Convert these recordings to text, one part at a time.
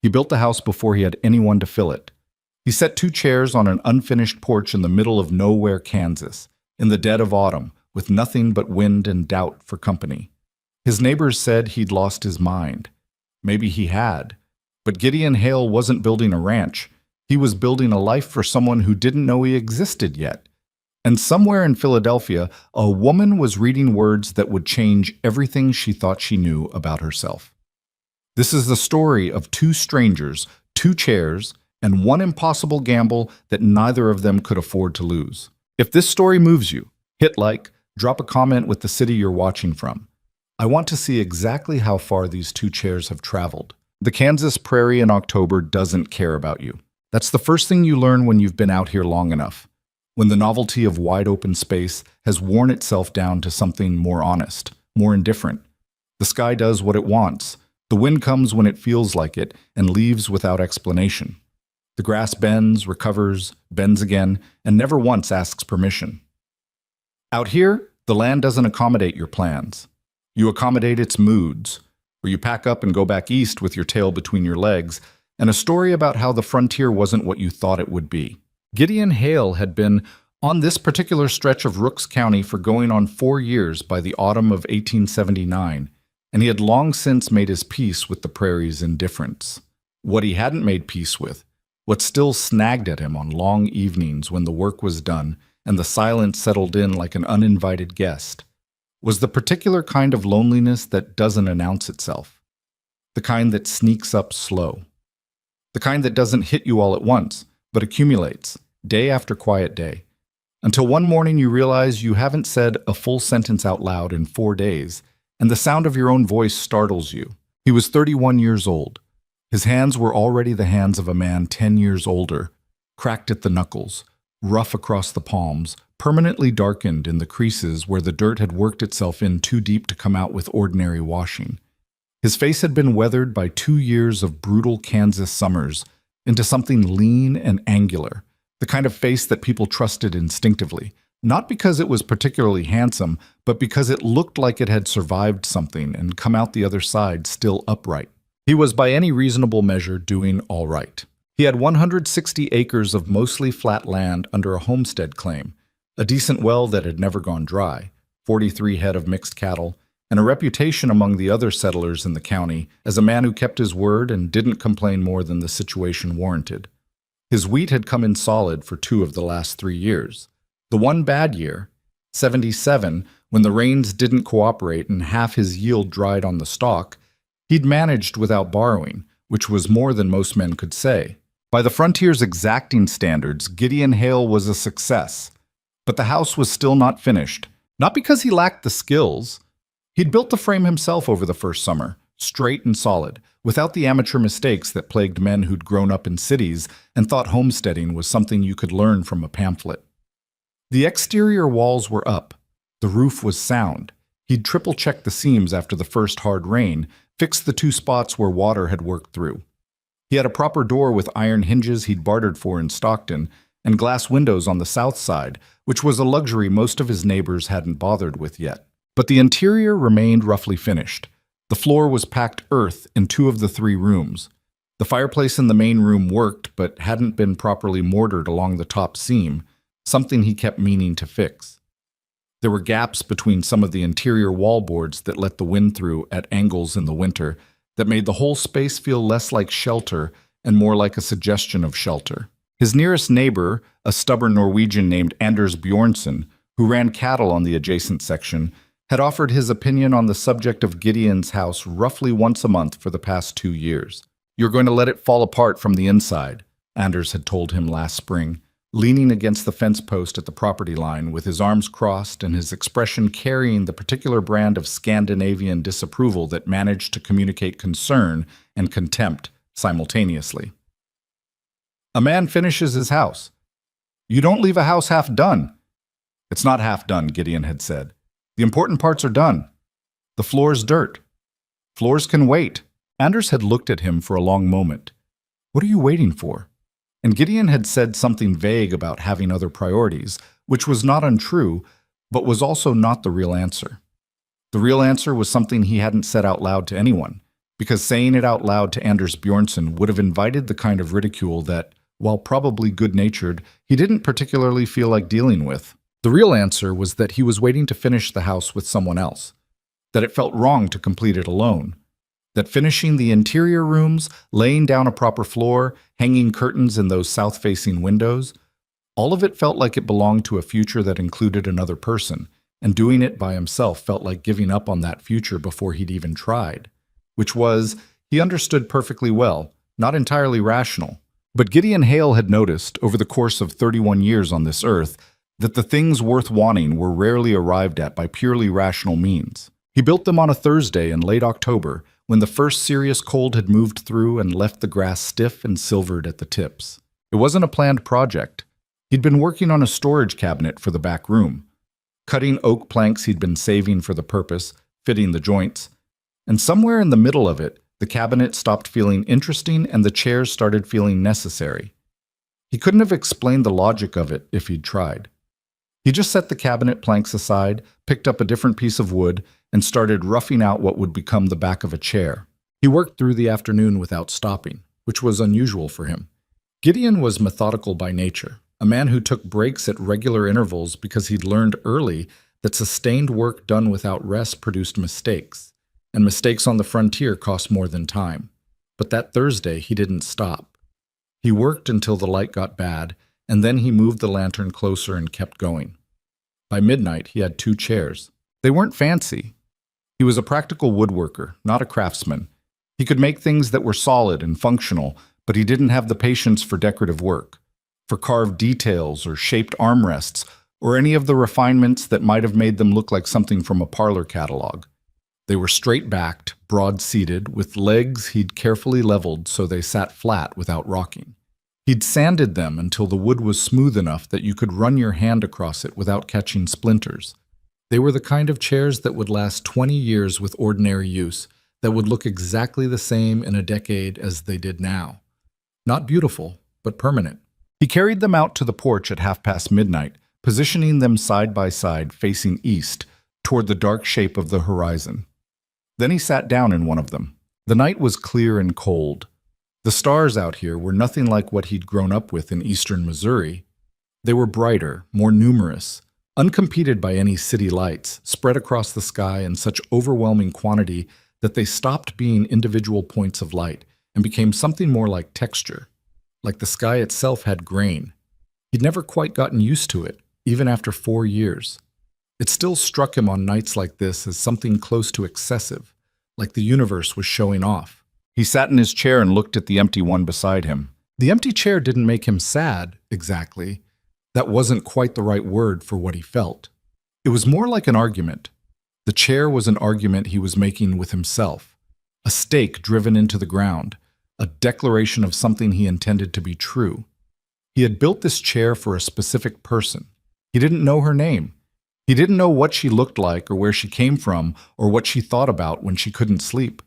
He built the house before he had anyone to fill it. He set 2 chairs on an unfinished porch in the middle of nowhere, Kansas, in the dead of autumn, with nothing but wind and doubt for company. His neighbors said he'd lost his mind. Maybe he had. But Gideon Hale wasn't building a ranch. He was building a life for someone who didn't know he existed yet. And somewhere in Philadelphia, a woman was reading words that would change everything she thought she knew about herself. This is the story of 2 strangers, 2 chairs, and one impossible gamble that neither of them could afford to lose. If this story moves you, hit like, drop a comment with the city you're watching from. I want to see exactly how far these 2 chairs have traveled. The Kansas prairie in October doesn't care about you. That's the first thing you learn when you've been out here long enough, when the novelty of wide open space has worn itself down to something more honest, more indifferent. The sky does what it wants. The wind comes when it feels like it and leaves without explanation. The grass bends, recovers, bends again, and never once asks permission. Out here, the land doesn't accommodate your plans. You accommodate its moods, or you pack up and go back east with your tail between your legs, and a story about how the frontier wasn't what you thought it would be. Gideon Hale had been on this particular stretch of Rooks County for going on 4 years by the autumn of 1879, and he had long since made his peace with the prairie's indifference. What he hadn't made peace with, what still snagged at him on long evenings when the work was done and the silence settled in like an uninvited guest, was the particular kind of loneliness that doesn't announce itself, the kind that sneaks up slow, the kind that doesn't hit you all at once, but accumulates, day after quiet day, until one morning you realize you haven't said a full sentence out loud in 4 days, and the sound of your own voice startles you. He was 31 years old. His hands were already the hands of a man 10 years older, cracked at the knuckles, rough across the palms, permanently darkened in the creases where the dirt had worked itself in too deep to come out with ordinary washing. His face had been weathered by 2 years of brutal Kansas summers into something lean and angular, the kind of face that people trusted instinctively, not because it was particularly handsome, but because it looked like it had survived something and come out the other side still upright. He was by any reasonable measure doing all right. He had 160 acres of mostly flat land under a homestead claim, a decent well that had never gone dry, 43 head of mixed cattle, and a reputation among the other settlers in the county as a man who kept his word and didn't complain more than the situation warranted. His wheat had come in solid for 2 of the last 3 years. The one bad year, 77, when the rains didn't cooperate and half his yield dried on the stalk, he'd managed without borrowing, which was more than most men could say. By the frontier's exacting standards, Gideon Hale was a success. But the house was still not finished, not because he lacked the skills. He'd built the frame himself over the first summer, straight and solid, without the amateur mistakes that plagued men who'd grown up in cities and thought homesteading was something you could learn from a pamphlet. The exterior walls were up. The roof was sound. He'd triple-checked the seams after the first hard rain, fixed the 2 spots where water had worked through. He had a proper door with iron hinges he'd bartered for in Stockton, and glass windows on the south side, which was a luxury most of his neighbors hadn't bothered with yet. But the interior remained roughly finished. The floor was packed earth in 2 of the 3 rooms. The fireplace in the main room worked, but hadn't been properly mortared along the top seam, something he kept meaning to fix. There were gaps between some of the interior wallboards that let the wind through at angles in the winter that made the whole space feel less like shelter and more like a suggestion of shelter. His nearest neighbor, a stubborn Norwegian named Anders Bjornson, who ran cattle on the adjacent section, had offered his opinion on the subject of Gideon's house roughly once a month for the past 2 years. "You're going to let it fall apart from the inside," Anders had told him last spring, leaning against the fence post at the property line with his arms crossed and his expression carrying the particular brand of Scandinavian disapproval that managed to communicate concern and contempt simultaneously. "A man finishes his house. You don't leave a house half done." "It's not half done," Gideon had said. "The important parts are done. The floor's dirt. Floors can wait." Anders had looked at him for a long moment. "What are you waiting for?" And Gideon had said something vague about having other priorities, which was not untrue, but was also not the real answer. The real answer was something he hadn't said out loud to anyone. because saying it out loud to Anders Bjornsson would have invited the kind of ridicule that, while probably good-natured, he didn't particularly feel like dealing with. The real answer was that he was waiting to finish the house with someone else, that it felt wrong to complete it alone, that finishing the interior rooms, laying down a proper floor, hanging curtains in those south-facing windows, all of it felt like it belonged to a future that included another person, and doing it by himself felt like giving up on that future before he'd even tried, which was, he understood perfectly well, not entirely rational. But Gideon Hale had noticed, over the course of 31 years on this earth, that the things worth wanting were rarely arrived at by purely rational means. He built them on a Thursday in late October, when the first serious cold had moved through and left the grass stiff and silvered at the tips. It wasn't a planned project. He'd been working on a storage cabinet for the back room, cutting oak planks he'd been saving for the purpose, fitting the joints, and somewhere in the middle of it, the cabinet stopped feeling interesting and the chairs started feeling necessary. He couldn't have explained the logic of it if he'd tried. He just set the cabinet planks aside, picked up a different piece of wood, and started roughing out what would become the back of a chair. He worked through the afternoon without stopping, which was unusual for him. Gideon was methodical by nature, a man who took breaks at regular intervals because he'd learned early that sustained work done without rest produced mistakes, and mistakes on the frontier cost more than time. But that Thursday, he didn't stop. He worked until the light got bad, and then he moved the lantern closer and kept going. By midnight, he had 2 chairs. They weren't fancy. He was a practical woodworker, not a craftsman. He could make things that were solid and functional, but he didn't have the patience for decorative work, for carved details or shaped armrests, or any of the refinements that might have made them look like something from a parlor catalog. They were straight-backed, broad-seated, with legs he'd carefully leveled so they sat flat without rocking. He'd sanded them until the wood was smooth enough that you could run your hand across it without catching splinters. They were the kind of chairs that would last 20 years with ordinary use, that would look exactly the same in a decade as they did now. Not beautiful, but permanent. He carried them out to the porch at midnight, positioning them side by side, facing east, toward the dark shape of the horizon. Then he sat down in one of them. The night was clear and cold. The stars out here were nothing like what he'd grown up with in eastern Missouri. They were brighter, more numerous, uncompeted by any city lights, spread across the sky in such overwhelming quantity that they stopped being individual points of light and became something more like texture, like the sky itself had grain. He'd never quite gotten used to it, even after 4 years. It still struck him on nights like this as something close to excessive, like the universe was showing off. He sat in his chair and looked at the empty one beside him. The empty chair didn't make him sad, exactly. That wasn't quite the right word for what he felt. It was more like an argument. The chair was an argument he was making with himself, a stake driven into the ground, a declaration of something he intended to be true. He had built this chair for a specific person. He didn't know her name. He didn't know what she looked like or where she came from or what she thought about when she couldn't sleep.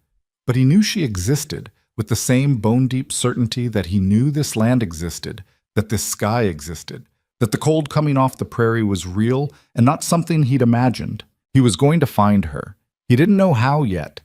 But he knew she existed, with the same bone-deep certainty that he knew this land existed, that this sky existed, that the cold coming off the prairie was real and not something he'd imagined. He was going to find her. He didn't know how yet,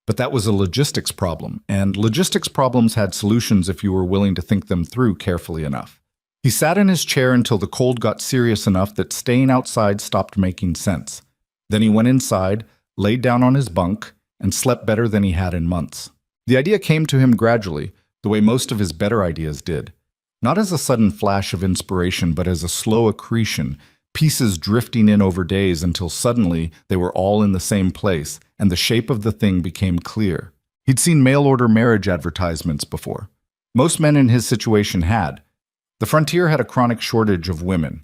but that was a logistics problem, and logistics problems had solutions if you were willing to think them through carefully enough. He sat in his chair until the cold got serious enough that staying outside stopped making sense. Then he went inside, laid down on his bunk, and slept better than he had in months. The idea came to him gradually, the way most of his better ideas did. Not as a sudden flash of inspiration, but as a slow accretion, pieces drifting in over days until suddenly they were all in the same place, and the shape of the thing became clear. He'd seen mail-order marriage advertisements before. Most men in his situation had. The frontier had a chronic shortage of women.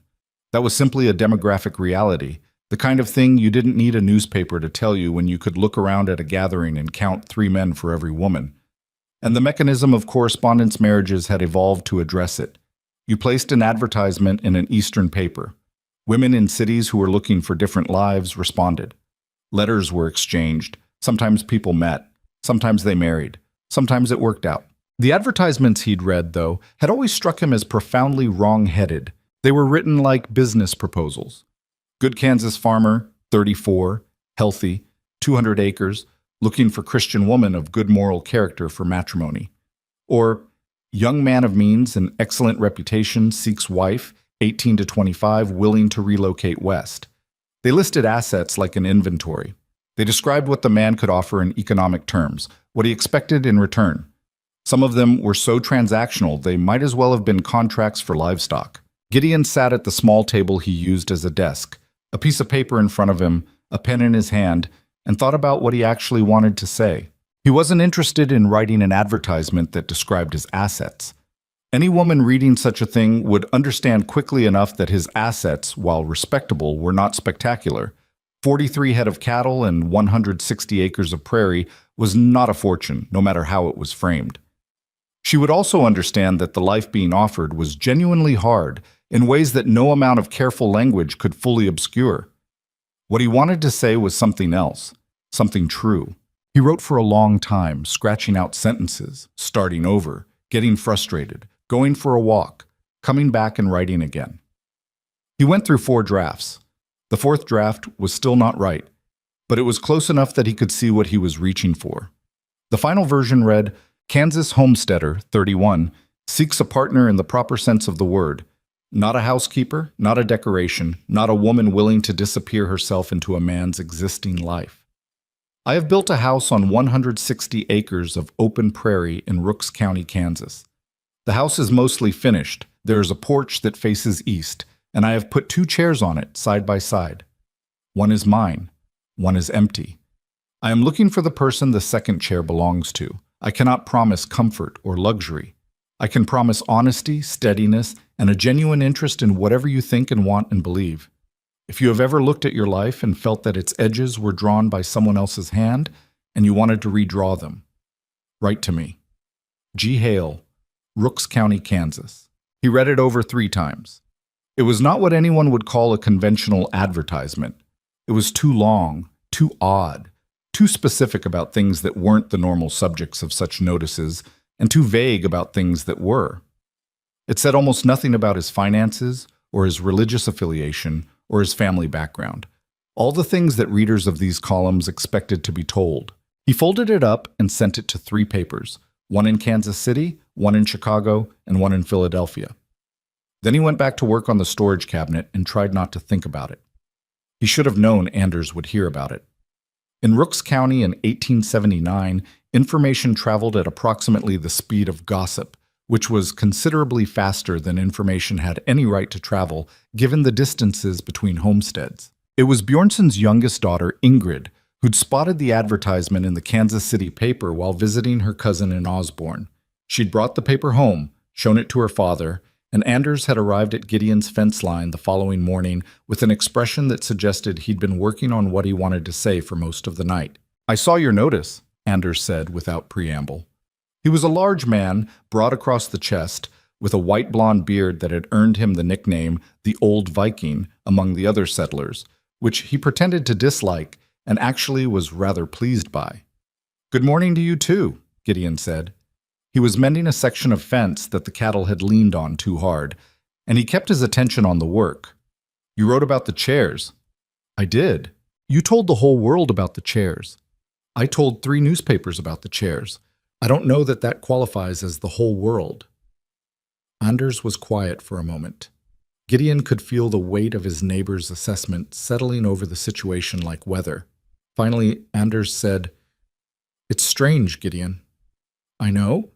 That was simply a demographic reality, the kind of thing you didn't need a newspaper to tell you when you could look around at a gathering and count 3 men for every woman. And the mechanism of correspondence marriages had evolved to address it. You placed an advertisement in an Eastern paper. Women in cities who were looking for different lives responded. Letters were exchanged. Sometimes people met. Sometimes they married. Sometimes it worked out. The advertisements he'd read, though, had always struck him as profoundly wrong-headed. They were written like business proposals. Good Kansas farmer, 34, healthy, 200 acres, looking for Christian woman of good moral character for matrimony. Or, young man of means and excellent reputation seeks wife, 18 to 25, willing to relocate west. They listed assets like an inventory. They described what the man could offer in economic terms, what he expected in return. Some of them were so transactional they might as well have been contracts for livestock. Gideon sat at the small table he used as a desk, a piece of paper in front of him, a pen in his hand, and thought about what he actually wanted to say. He wasn't interested in writing an advertisement that described his assets. Any woman reading such a thing would understand quickly enough that his assets, while respectable, were not spectacular. 43 head of cattle and 160 acres of prairie was not a fortune, no matter how it was framed. She would also understand that the life being offered was genuinely hard in ways that no amount of careful language could fully obscure. What he wanted to say was something else, something true. He wrote for a long time, scratching out sentences, starting over, getting frustrated, going for a walk, coming back and writing again. He went through 4 drafts. The 4th draft was still not right, but it was close enough that he could see what he was reaching for. The final version read, Kansas homesteader, 31, seeks a partner in the proper sense of the word. Not a housekeeper, not a decoration, not a woman willing to disappear herself into a man's existing life. I have built a house on 160 acres of open prairie in Rooks County, Kansas. The house is mostly finished. There is a porch that faces east, and I have put 2 chairs on it, side by side. One is mine. One is empty. I am looking for the person the second chair belongs to. I cannot promise comfort or luxury. I can promise honesty, steadiness, and a genuine interest in whatever you think and want and believe. If you have ever looked at your life and felt that its edges were drawn by someone else's hand and you wanted to redraw them, write to me. G. Hale, Rooks County, Kansas. He read it over 3 times. It was not what anyone would call a conventional advertisement. It was too long, too odd, too specific about things that weren't the normal subjects of such notices, and too vague about things that were. It said almost nothing about his finances, or his religious affiliation, or his family background. All the things that readers of these columns expected to be told. He folded it up and sent it to 3 papers, one in Kansas City, one in Chicago, and one in Philadelphia. Then he went back to work on the storage cabinet and tried not to think about it. He should have known Anders would hear about it. In Rooks County in 1879, information traveled at approximately the speed of gossip, which was considerably faster than information had any right to travel, given the distances between homesteads. It was Bjornson's youngest daughter, Ingrid, who'd spotted the advertisement in the Kansas City paper while visiting her cousin in Osborne. She'd brought the paper home, shown it to her father, and Anders had arrived at Gideon's fence line the following morning with an expression that suggested he'd been working on what he wanted to say for most of the night. I saw your notice, Anders said without preamble. He was a large man, broad across the chest, with a white blonde beard that had earned him the nickname the Old Viking among the other settlers, which he pretended to dislike and actually was rather pleased by. Good morning to you too, Gideon said. He was mending a section of fence that the cattle had leaned on too hard, and he kept his attention on the work. You wrote about the chairs. I did. You told the whole world about the chairs. I told 3 newspapers about the chairs. I don't know that that qualifies as the whole world. Anders was quiet for a moment. Gideon could feel the weight of his neighbor's assessment settling over the situation like weather. Finally, Anders said, It's strange, Gideon. I know.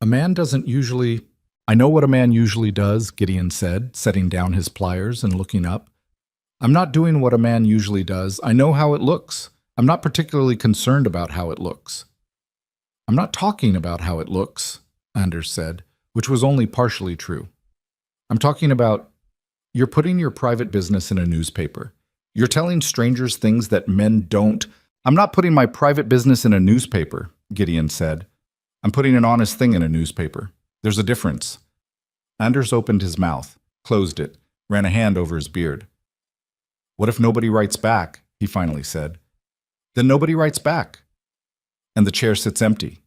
A man doesn't usually... I know what a man usually does, Gideon said, setting down his pliers and looking up. I'm not doing what a man usually does. I know how it looks. I'm not particularly concerned about how it looks. I'm not talking about how it looks, Anders said, which was only partially true. I'm talking about, you're putting your private business in a newspaper. You're telling strangers things that men don't. I'm not putting my private business in a newspaper, Gideon said. I'm putting an honest thing in a newspaper. There's a difference. Anders opened his mouth, closed it, ran a hand over his beard. What if nobody writes back? He finally said. Then nobody writes back. And the chair sits empty.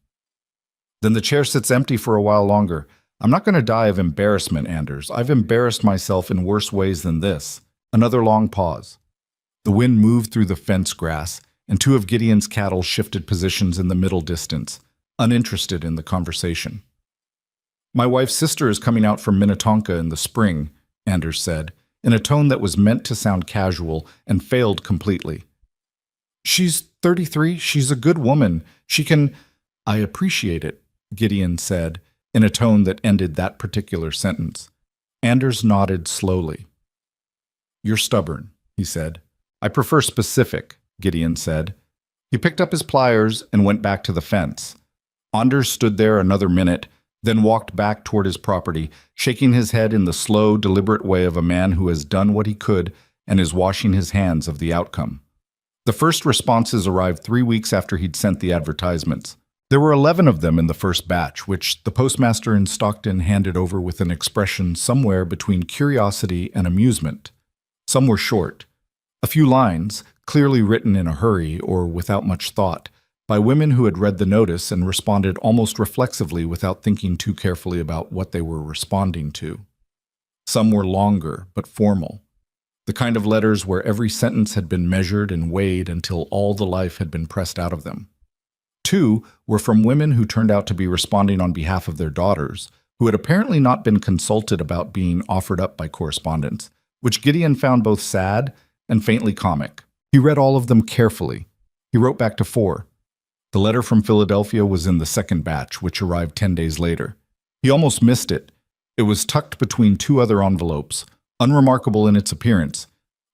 Then the chair sits empty for a while longer. I'm not going to die of embarrassment, Anders. I've embarrassed myself in worse ways than this. Another long pause. The wind moved through the fence grass, and two of Gideon's cattle shifted positions in the middle distance, uninterested in the conversation. "My wife's sister is coming out from Minnetonka in the spring," Anders said, in a tone that was meant to sound casual and failed completely. "She's 33, she's a good woman, she can—" "I appreciate it," Gideon said, in a tone that ended that particular sentence. Anders nodded slowly. "You're stubborn," he said. "I prefer specific," Gideon said. He picked up his pliers and went back to the fence. Anders stood there another minute, then walked back toward his property, shaking his head in the slow, deliberate way of a man who has done what he could and is washing his hands of the outcome. The first responses arrived 3 weeks after he'd sent the advertisements. There were 11 of them in the first batch, which the postmaster in Stockton handed over with an expression somewhere between curiosity and amusement. Some were short, a few lines, clearly written in a hurry or without much thought, by women who had read the notice and responded almost reflexively without thinking too carefully about what they were responding to. Some were longer, but formal, the kind of letters where every sentence had been measured and weighed until all the life had been pressed out of them. 2 were from women who turned out to be responding on behalf of their daughters, who had apparently not been consulted about being offered up by correspondence, which Gideon found both sad and faintly comic. He read all of them carefully. He wrote back to 4. The letter from Philadelphia was in the second batch, which arrived 10 days later. He almost missed it. It was tucked between 2 other envelopes, unremarkable in its appearance.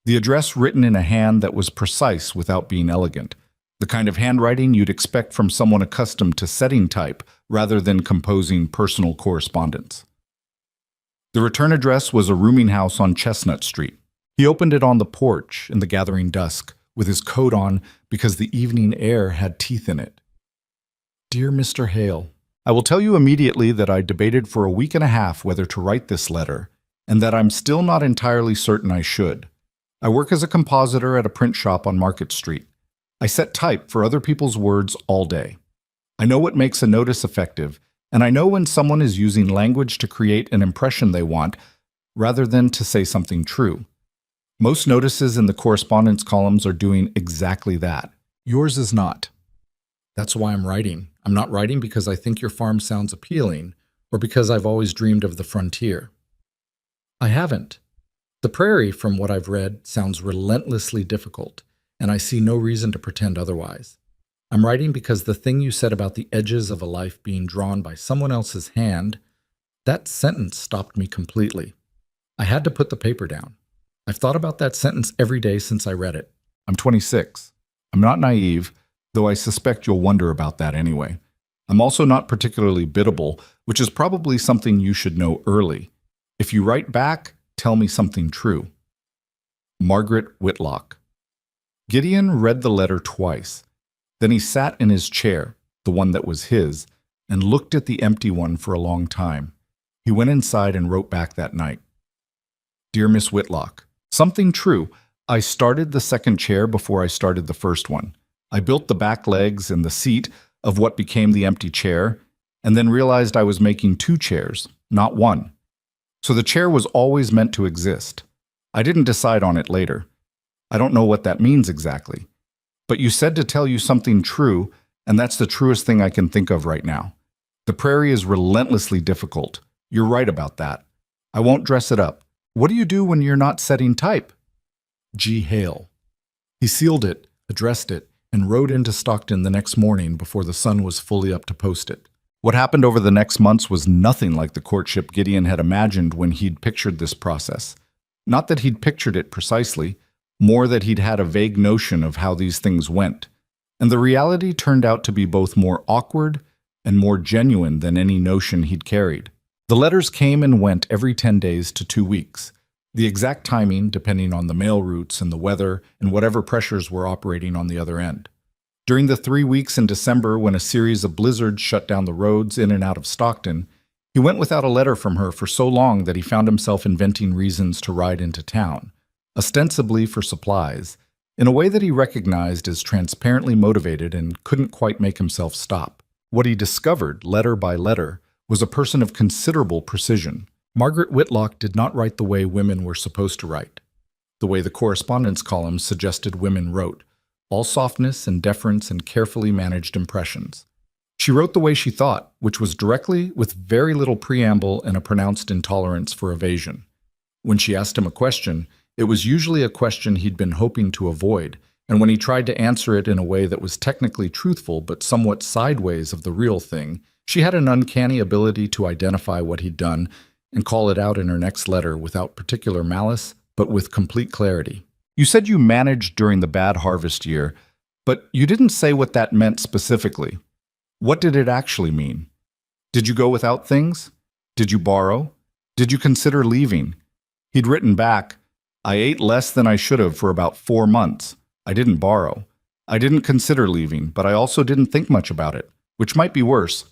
The address written in a hand that was precise without being elegant, the kind of handwriting you'd expect from someone accustomed to setting type rather than composing personal correspondence. The return address was a rooming house on Chestnut Street. He opened it on the porch in the gathering dusk, with his coat on because the evening air had teeth in it. "Dear Mr. Hale, I will tell you immediately that I debated for a week and a half whether to write this letter, and that I'm still not entirely certain I should. I work as a compositor at a print shop on Market Street. I set type for other people's words all day. I know what makes a notice effective, and I know when someone is using language to create an impression they want, rather than to say something true. Most notices in the correspondence columns are doing exactly that. Yours is not. That's why I'm writing. I'm not writing because I think your farm sounds appealing, or because I've always dreamed of the frontier. I haven't. The prairie, from what I've read, sounds relentlessly difficult, and I see no reason to pretend otherwise. I'm writing because the thing you said about the edges of a life being drawn by someone else's hand, that sentence stopped me completely. I had to put the paper down. I've thought about that sentence every day since I read it. I'm 26. I'm not naive, though I suspect you'll wonder about that anyway. I'm also not particularly biddable, which is probably something you should know early. If you write back, tell me something true. Margaret Whitlock. Gideon read the letter twice. Then he sat in his chair, the one that was his, and looked at the empty one for a long time. He went inside and wrote back that night. Dear Miss Whitlock, something true. I started the second chair before I started the first one. I built the back legs and the seat of what became the empty chair, and then realized I was making 2 chairs, not 1. So the chair was always meant to exist. I didn't decide on it later. I don't know what that means exactly. But you said to tell you something true, and that's the truest thing I can think of right now. The prairie is relentlessly difficult. You're right about that. I won't dress it up. What do you do when you're not setting type? G. Hale. He sealed it, addressed it, and rode into Stockton the next morning before the sun was fully up to post it. What happened over the next months was nothing like the courtship Gideon had imagined when he'd pictured this process. Not that he'd pictured it precisely, more that he'd had a vague notion of how these things went. And the reality turned out to be both more awkward and more genuine than any notion he'd carried. The letters came and went every 10 days to 2 weeks. The exact timing depending on the mail routes and the weather and whatever pressures were operating on the other end. During the 3 weeks in December when a series of blizzards shut down the roads in and out of Stockton, he went without a letter from her for so long that he found himself inventing reasons to ride into town, ostensibly for supplies, in a way that he recognized as transparently motivated and couldn't quite make himself stop. What he discovered, letter by letter, was a person of considerable precision. Margaret Whitlock did not write the way women were supposed to write, the way the correspondence columns suggested women wrote, all softness and deference and carefully managed impressions. She wrote the way she thought, which was directly, with very little preamble and a pronounced intolerance for evasion. When she asked him a question, it was usually a question he'd been hoping to avoid, and when he tried to answer it in a way that was technically truthful but somewhat sideways of the real thing, she had an uncanny ability to identify what he'd done and call it out in her next letter without particular malice, but with complete clarity. You said you managed during the bad harvest year, but you didn't say what that meant specifically. What did it actually mean? Did you go without things? Did you borrow? Did you consider leaving? He'd written back, I ate less than I should have for about 4 months. I didn't borrow. I didn't consider leaving, but I also didn't think much about it, which might be worse.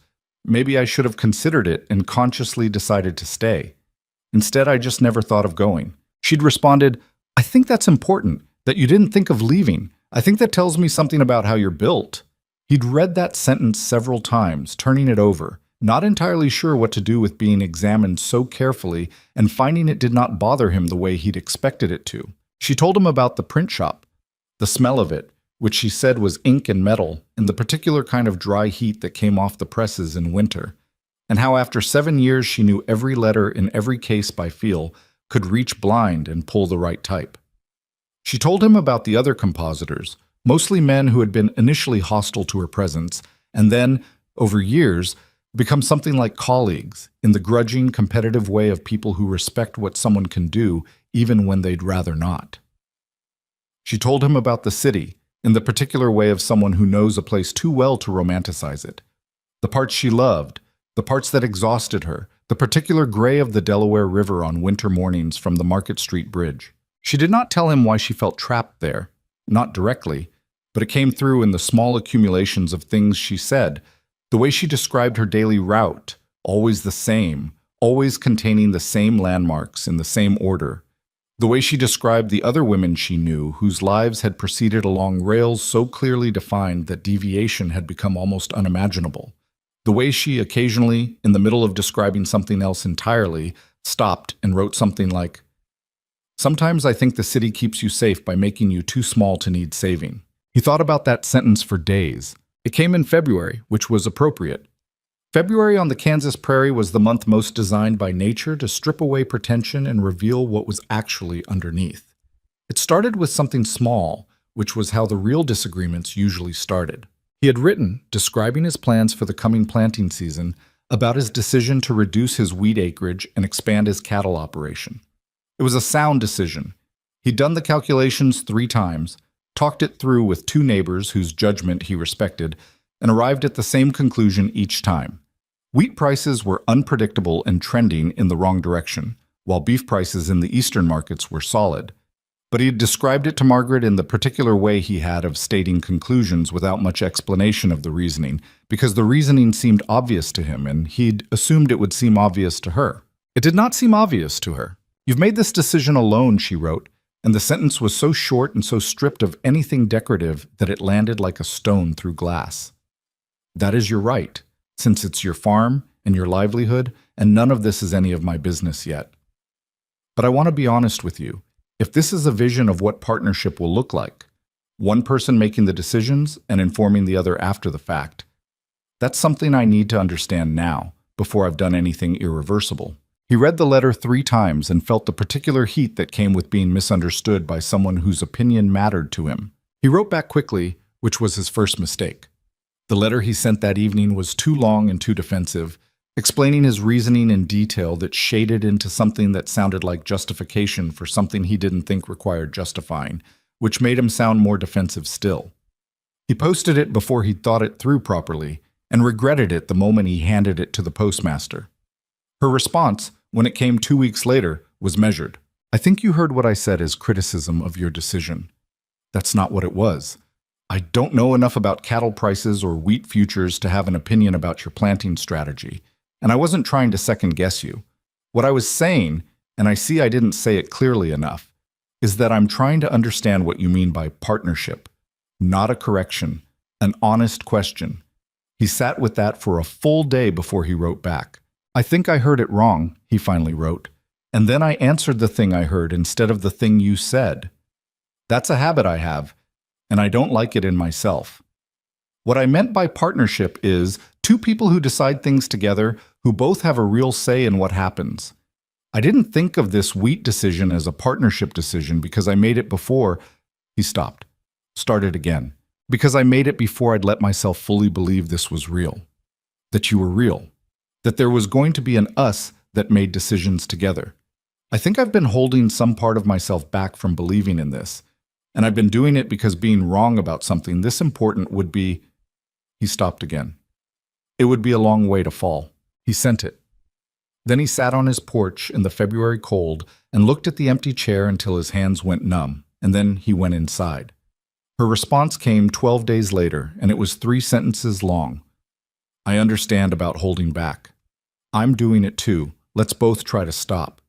Maybe I should have considered it and consciously decided to stay. Instead, I just never thought of going. She'd responded, I think that's important, that you didn't think of leaving. I think that tells me something about how you're built. He'd read that sentence several times, turning it over, not entirely sure what to do with being examined so carefully and finding it did not bother him the way he'd expected it to. She told him about the print shop, the smell of it, which she said was ink and metal, and the particular kind of dry heat that came off the presses in winter, and how after 7 years she knew every letter in every case by feel, could reach blind and pull the right type. She told him about the other compositors, mostly men who had been initially hostile to her presence, and then, over years, become something like colleagues, in the grudging, competitive way of people who respect what someone can do, even when they'd rather not. She told him about the city, in the particular way of someone who knows a place too well to romanticize it. The parts she loved, the parts that exhausted her, the particular gray of the Delaware River on winter mornings from the Market Street Bridge. She did not tell him why she felt trapped there, not directly, but it came through in the small accumulations of things she said, the way she described her daily route, always the same, always containing the same landmarks in the same order, the way she described the other women she knew whose lives had proceeded along rails so clearly defined that deviation had become almost unimaginable, the way she occasionally, in the middle of describing something else entirely, stopped and wrote something like, Sometimes I think the city keeps you safe by making you too small to need saving. He thought about that sentence for days. It came in February, which was appropriate. February on the Kansas prairie was the month most designed by nature to strip away pretension and reveal what was actually underneath. It started with something small, which was how the real disagreements usually started. He had written, describing his plans for the coming planting season, about his decision to reduce his wheat acreage and expand his cattle operation. It was a sound decision. He'd done the calculations 3 times, talked it through with 2 neighbors whose judgment he respected, and arrived at the same conclusion each time. Wheat prices were unpredictable and trending in the wrong direction, while beef prices in the eastern markets were solid. But he had described it to Margaret in the particular way he had of stating conclusions without much explanation of the reasoning, because the reasoning seemed obvious to him, and he'd assumed it would seem obvious to her. It did not seem obvious to her. You've made this decision alone, she wrote, and the sentence was so short and so stripped of anything decorative that it landed like a stone through glass. That is your right, since it's your farm and your livelihood, and none of this is any of my business yet. But I want to be honest with you. If this is a vision of what partnership will look like, one person making the decisions and informing the other after the fact, that's something I need to understand now, before I've done anything irreversible. He read the letter 3 times and felt the particular heat that came with being misunderstood by someone whose opinion mattered to him. He wrote back quickly, which was his first mistake. The letter he sent that evening was too long and too defensive, explaining his reasoning in detail that shaded into something that sounded like justification for something he didn't think required justifying, which made him sound more defensive still. He posted it before he'd thought it through properly, and regretted it the moment he handed it to the postmaster. Her response, when it came 2 weeks later, was measured. I think you heard what I said as criticism of your decision. That's not what it was. I don't know enough about cattle prices or wheat futures to have an opinion about your planting strategy, and I wasn't trying to second-guess you. What I was saying, and I see I didn't say it clearly enough, is that I'm trying to understand what you mean by partnership, not a correction, an honest question. He sat with that for a full day before he wrote back. I think I heard it wrong, he finally wrote, and then I answered the thing I heard instead of the thing you said. That's a habit I have, and I don't like it in myself. What I meant by partnership is two people who decide things together, who both have a real say in what happens. I didn't think of this wheat decision as a partnership decision because I made it before. He stopped. Started again. Because I made it before I'd let myself fully believe this was real. That you were real. That there was going to be an us that made decisions together. I think I've been holding some part of myself back from believing in this. And I've been doing it because being wrong about something this important would be... He stopped again. It would be a long way to fall. He sent it. Then he sat on his porch in the February cold and looked at the empty chair until his hands went numb, and then he went inside. Her response came 12 days later, and it was 3 sentences long. I understand about holding back. I'm doing it too. Let's both try to stop.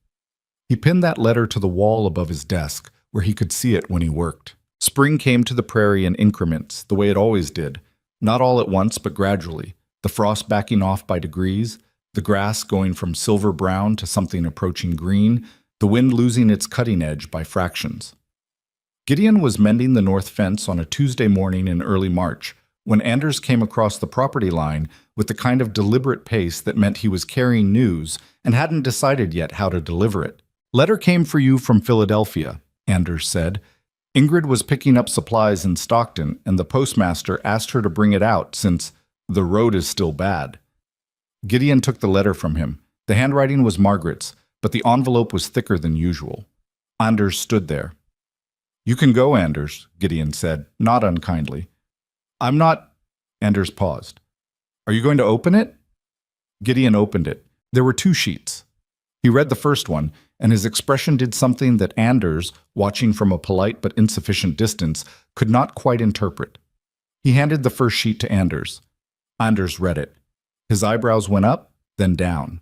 He pinned that letter to the wall above his desk, where he could see it when he worked. Spring came to the prairie in increments, the way it always did. Not all at once, but gradually. The frost backing off by degrees, the grass going from silver brown to something approaching green, the wind losing its cutting edge by fractions. Gideon was mending the north fence on a Tuesday morning in early March, when Anders came across the property line with the kind of deliberate pace that meant he was carrying news and hadn't decided yet how to deliver it. "Letter came for you from Philadelphia," Anders said. "Ingrid was picking up supplies in Stockton, and the postmaster asked her to bring it out since the road is still bad." Gideon took the letter from him. The handwriting was Margaret's, but the envelope was thicker than usual. Anders stood there. "You can go, Anders," Gideon said, not unkindly. "I'm not—" Anders paused. "Are you going to open it?" Gideon opened it. There were 2 sheets. He read the first one, and his expression did something that Anders, watching from a polite but insufficient distance, could not quite interpret. He handed the first sheet to Anders. Anders read it. His eyebrows went up, then down.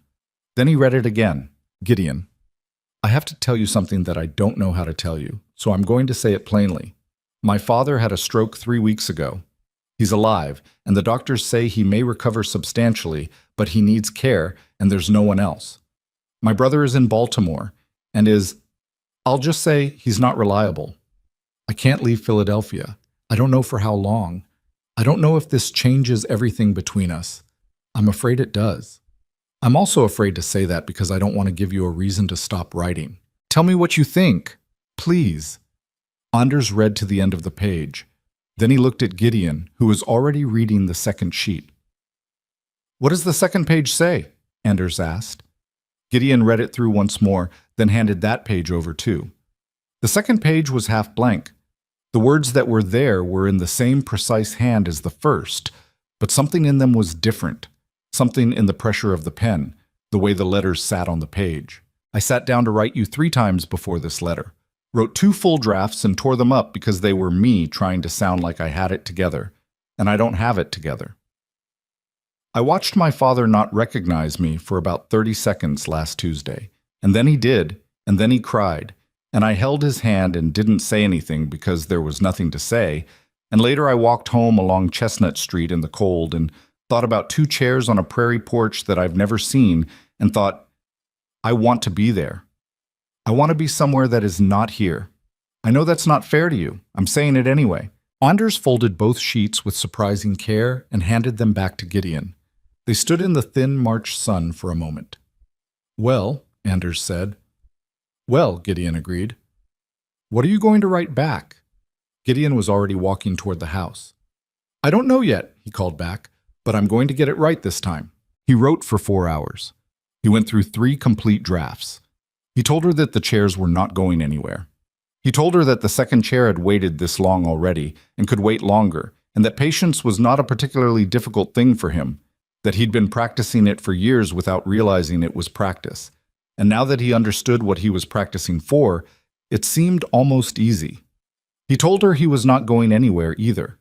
Then he read it again. "Gideon, I have to tell you something that I don't know how to tell you, so I'm going to say it plainly. My father had a stroke 3 weeks ago. He's alive, and the doctors say he may recover substantially, but he needs care, and there's no one else. My brother is in Baltimore, and I'll just say he's not reliable. I can't leave Philadelphia. I don't know for how long. I don't know if this changes everything between us. I'm afraid it does. I'm also afraid to say that because I don't want to give you a reason to stop writing. Tell me what you think, please." Anders read to the end of the page. Then he looked at Gideon, who was already reading the second sheet. "What does the second page say?" Anders asked. Gideon read it through once more, then handed that page over too. The second page was half blank. The words that were there were in the same precise hand as the first, but something in them was different. Something in the pressure of the pen, the way the letters sat on the page. "I sat down to write you 3 times before this letter. Wrote 2 full drafts and tore them up because they were me trying to sound like I had it together, and I don't have it together. I watched my father not recognize me for about 30 seconds last Tuesday, and then he did, and then he cried, and I held his hand and didn't say anything because there was nothing to say, and later I walked home along Chestnut Street in the cold and thought about 2 chairs on a prairie porch that I've never seen and thought, I want to be there. I want to be somewhere that is not here. I know that's not fair to you. I'm saying it anyway." Anders folded both sheets with surprising care and handed them back to Gideon. They stood in the thin March sun for a moment. "Well," Anders said. "Well," Gideon agreed. "What are you going to write back?" Gideon was already walking toward the house. "I don't know yet," he called back, "but I'm going to get it right this time." He wrote for 4 hours. He went through 3 complete drafts. He told her that the chairs were not going anywhere. He told her that the second chair had waited this long already and could wait longer, and that patience was not a particularly difficult thing for him, that he'd been practicing it for years without realizing it was practice. And now that he understood what he was practicing for, it seemed almost easy. He told her he was not going anywhere either.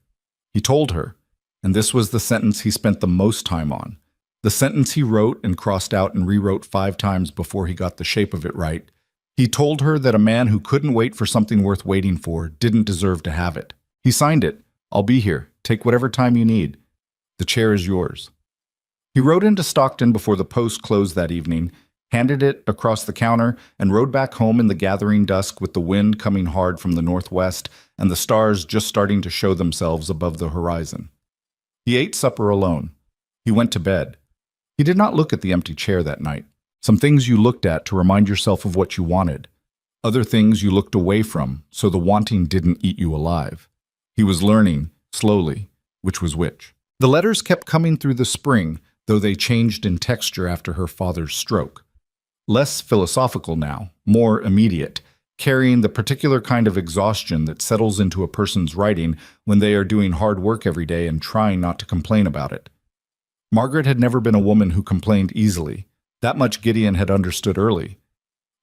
He told her, and this was the sentence he spent the most time on, the sentence he wrote and crossed out and rewrote 5 times before he got the shape of it right. He told her that a man who couldn't wait for something worth waiting for didn't deserve to have it. He signed it. "I'll be here. Take whatever time you need. The chair is yours." He rode into Stockton before the post closed that evening, handed it across the counter, and rode back home in the gathering dusk with the wind coming hard from the northwest and the stars just starting to show themselves above the horizon. He ate supper alone. He went to bed. He did not look at the empty chair that night. Some things you looked at to remind yourself of what you wanted. Other things you looked away from, so the wanting didn't eat you alive. He was learning, slowly, which was which. The letters kept coming through the spring, though they changed in texture after her father's stroke. Less philosophical now, more immediate, carrying the particular kind of exhaustion that settles into a person's writing when they are doing hard work every day and trying not to complain about it. Margaret had never been a woman who complained easily. That much Gideon had understood early.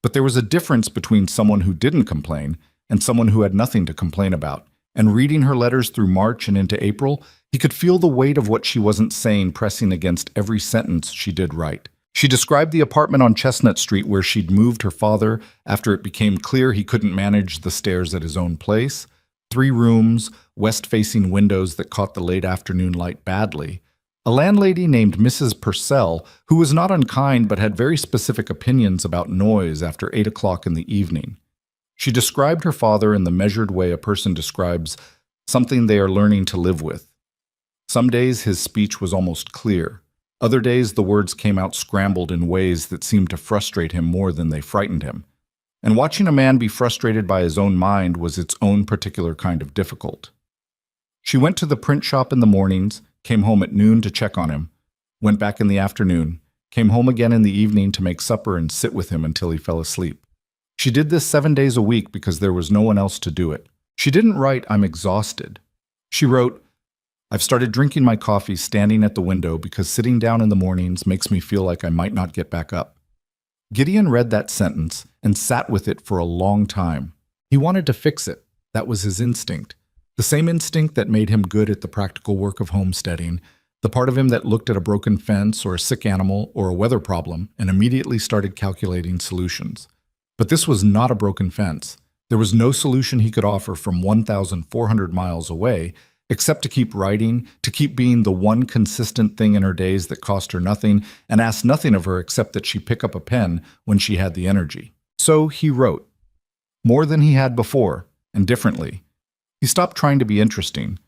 But there was a difference between someone who didn't complain and someone who had nothing to complain about. And reading her letters through March and into April, he could feel the weight of what she wasn't saying pressing against every sentence she did write. She described the apartment on Chestnut Street where she'd moved her father after it became clear he couldn't manage the stairs at his own place. 3 rooms, west-facing windows that caught the late afternoon light badly. A landlady named Mrs. Purcell, who was not unkind but had very specific opinions about noise after 8 o'clock in the evening. She described her father in the measured way a person describes something they are learning to live with. Some days his speech was almost clear. Other days the words came out scrambled in ways that seemed to frustrate him more than they frightened him. And watching a man be frustrated by his own mind was its own particular kind of difficult. She went to the print shop in the mornings, came home at noon to check on him, went back in the afternoon, came home again in the evening to make supper and sit with him until he fell asleep. She did this 7 days a week because there was no one else to do it. She didn't write, "I'm exhausted." She wrote, "I've started drinking my coffee standing at the window because sitting down in the mornings makes me feel like I might not get back up." Gideon read that sentence and sat with it for a long time. He wanted to fix it. That was his instinct. The same instinct that made him good at the practical work of homesteading, the part of him that looked at a broken fence or a sick animal or a weather problem and immediately started calculating solutions. But this was not a broken fence. There was no solution he could offer from 1,400 miles away, except to keep writing, to keep being the one consistent thing in her days that cost her nothing and asked nothing of her except that she pick up a pen when she had the energy. So he wrote. More than he had before, and differently. He stopped trying to be interesting,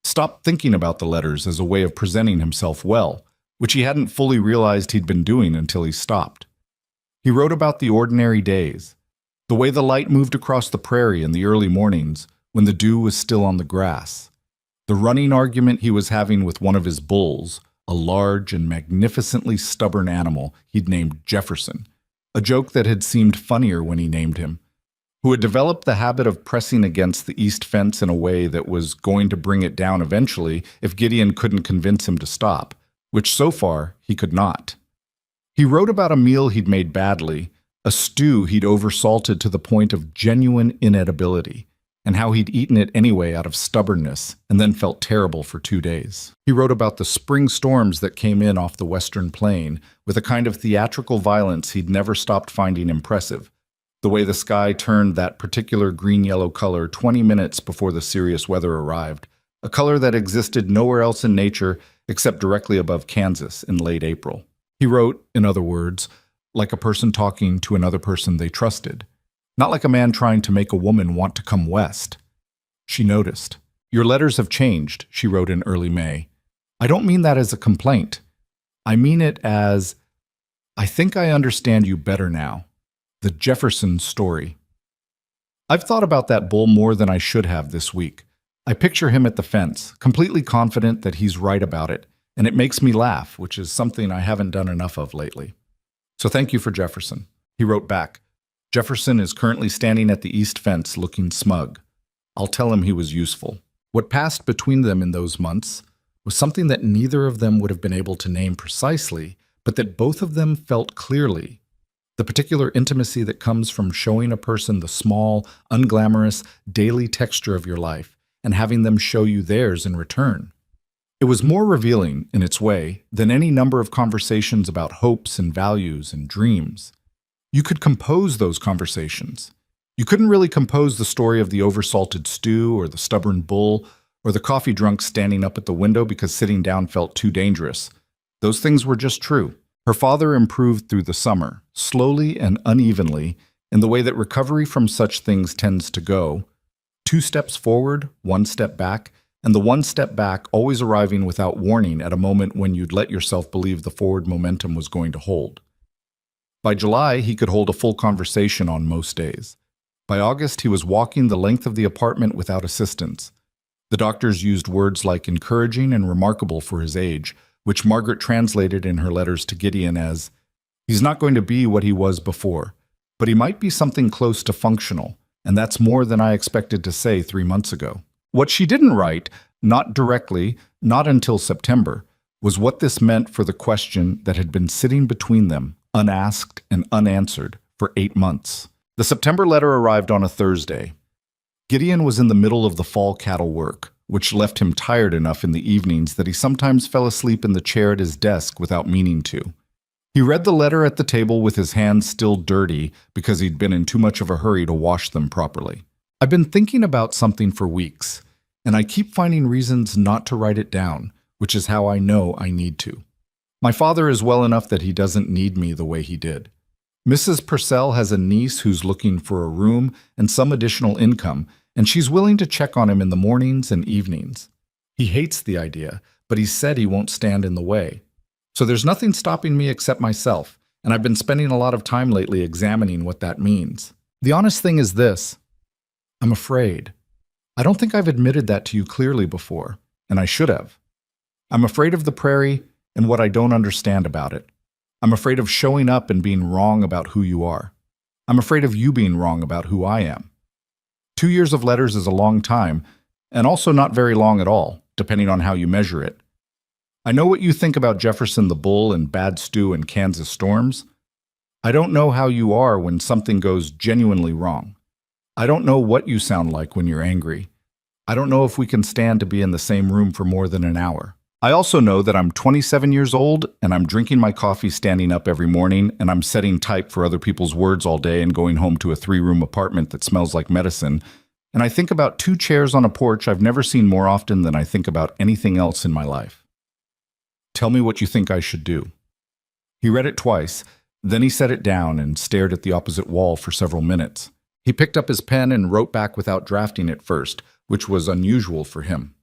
stopped thinking about the letters as a way of presenting himself well, which he hadn't fully realized he'd been doing until he stopped. He wrote about the ordinary days, the way the light moved across the prairie in the early mornings when the dew was still on the grass, the running argument he was having with one of his bulls, a large and magnificently stubborn animal he'd named Jefferson, a joke that had seemed funnier when he named him, who had developed the habit of pressing against the east fence in a way that was going to bring it down eventually if Gideon couldn't convince him to stop, which so far he could not. He wrote about a meal he'd made badly, a stew he'd oversalted to the point of genuine inedibility, and how he'd eaten it anyway out of stubbornness and then felt terrible for 2 days. He wrote about the spring storms that came in off the western plain with a kind of theatrical violence he'd never stopped finding impressive, the way the sky turned that particular green-yellow color 20 minutes before the serious weather arrived, a color that existed nowhere else in nature except directly above Kansas in late April. He wrote, in other words, like a person talking to another person they trusted, not like a man trying to make a woman want to come west. She noticed. "Your letters have changed," she wrote in early May. "I don't mean that as a complaint. I mean it as, I think I understand you better now. The Jefferson story. I've thought about that bull more than I should have this week. I picture him at the fence, completely confident that he's right about it, and it makes me laugh, which is something I haven't done enough of lately. So thank you for Jefferson." He wrote back, "Jefferson is currently standing at the east fence looking smug. I'll tell him he was useful." What passed between them in those months was something that neither of them would have been able to name precisely, but that both of them felt clearly. The particular intimacy that comes from showing a person the small, unglamorous, daily texture of your life and having them show you theirs in return. It was more revealing, in its way, than any number of conversations about hopes and values and dreams. You could compose those conversations. You couldn't really compose the story of the oversalted stew or the stubborn bull or the coffee drunk standing up at the window because sitting down felt too dangerous. Those things were just true. Her father improved through the summer. slowly and unevenly, in the way that recovery from such things tends to go, 2 steps forward, 1 step back, and the 1 step back always arriving without warning at a moment when you'd let yourself believe the forward momentum was going to hold. By July, he could hold a full conversation on most days. By August, he was walking the length of the apartment without assistance. The doctors used words like encouraging and remarkable for his age, which Margaret translated in her letters to Gideon as, "He's not going to be what he was before, but he might be something close to functional, and that's more than I expected to say 3 months ago." What she didn't write, not directly, not until September, was what this meant for the question that had been sitting between them, unasked and unanswered, for 8 months. The September letter arrived on a Thursday. Gideon was in the middle of the fall cattle work, which left him tired enough in the evenings that he sometimes fell asleep in the chair at his desk without meaning to. He read the letter at the table with his hands still dirty because he'd been in too much of a hurry to wash them properly. "I've been thinking about something for weeks, and I keep finding reasons not to write it down, which is how I know I need to. My father is well enough that he doesn't need me the way he did. Mrs. Purcell has a niece who's looking for a room and some additional income, and she's willing to check on him in the mornings and evenings. He hates the idea, but he said he won't stand in the way. So there's nothing stopping me except myself, and I've been spending a lot of time lately examining what that means. The honest thing is this: I'm afraid. I don't think I've admitted that to you clearly before, and I should have. I'm afraid of the prairie and what I don't understand about it. I'm afraid of showing up and being wrong about who you are. I'm afraid of you being wrong about who I am. 2 years of letters is a long time, and also not very long at all, depending on how you measure it. I know what you think about Jefferson the Bull and bad stew and Kansas storms. I don't know how you are when something goes genuinely wrong. I don't know what you sound like when you're angry. I don't know if we can stand to be in the same room for more than an hour. I also know that I'm 27 years old, and I'm drinking my coffee standing up every morning, and I'm setting type for other people's words all day and going home to a 3-room apartment that smells like medicine, and I think about 2 chairs on a porch I've never seen more often than I think about anything else in my life. Tell me what you think I should do." He read it twice, then he set it down and stared at the opposite wall for several minutes. He picked up his pen and wrote back without drafting at first, which was unusual for him.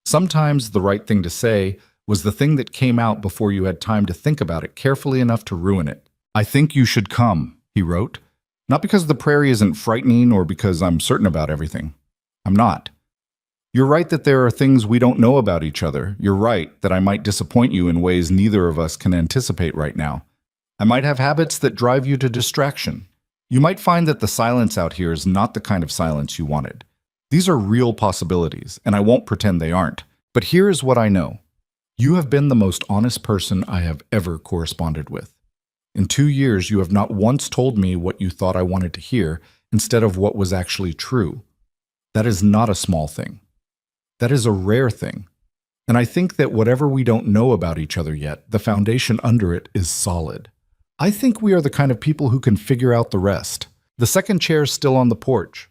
Sometimes the right thing to say was the thing that came out before you had time to think about it carefully enough to ruin it. "I think you should come," he wrote. "Not because the prairie isn't frightening or because I'm certain about everything. I'm not. You're right that there are things we don't know about each other. You're right that I might disappoint you in ways neither of us can anticipate right now. I might have habits that drive you to distraction. You might find that the silence out here is not the kind of silence you wanted. These are real possibilities, and I won't pretend they aren't. But here is what I know. You have been the most honest person I have ever corresponded with. In 2 years, you have not once told me what you thought I wanted to hear instead of what was actually true. That is not a small thing. That is a rare thing. And I think that whatever we don't know about each other yet, the foundation under it is solid. I think we are the kind of people who can figure out the rest. The second chair is still on the porch.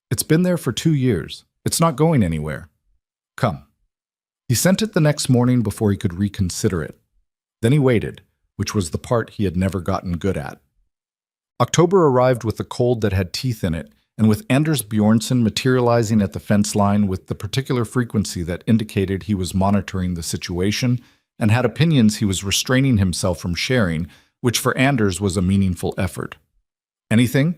It's been there for 2 years. It's not going anywhere. Come." He sent it the next morning before he could reconsider it. Then he waited, which was the part he had never gotten good at. October arrived with a cold that had teeth in it, and with Anders Bjornsson materializing at the fence line with the particular frequency that indicated he was monitoring the situation and had opinions he was restraining himself from sharing, which for Anders was a meaningful effort. "Anything?"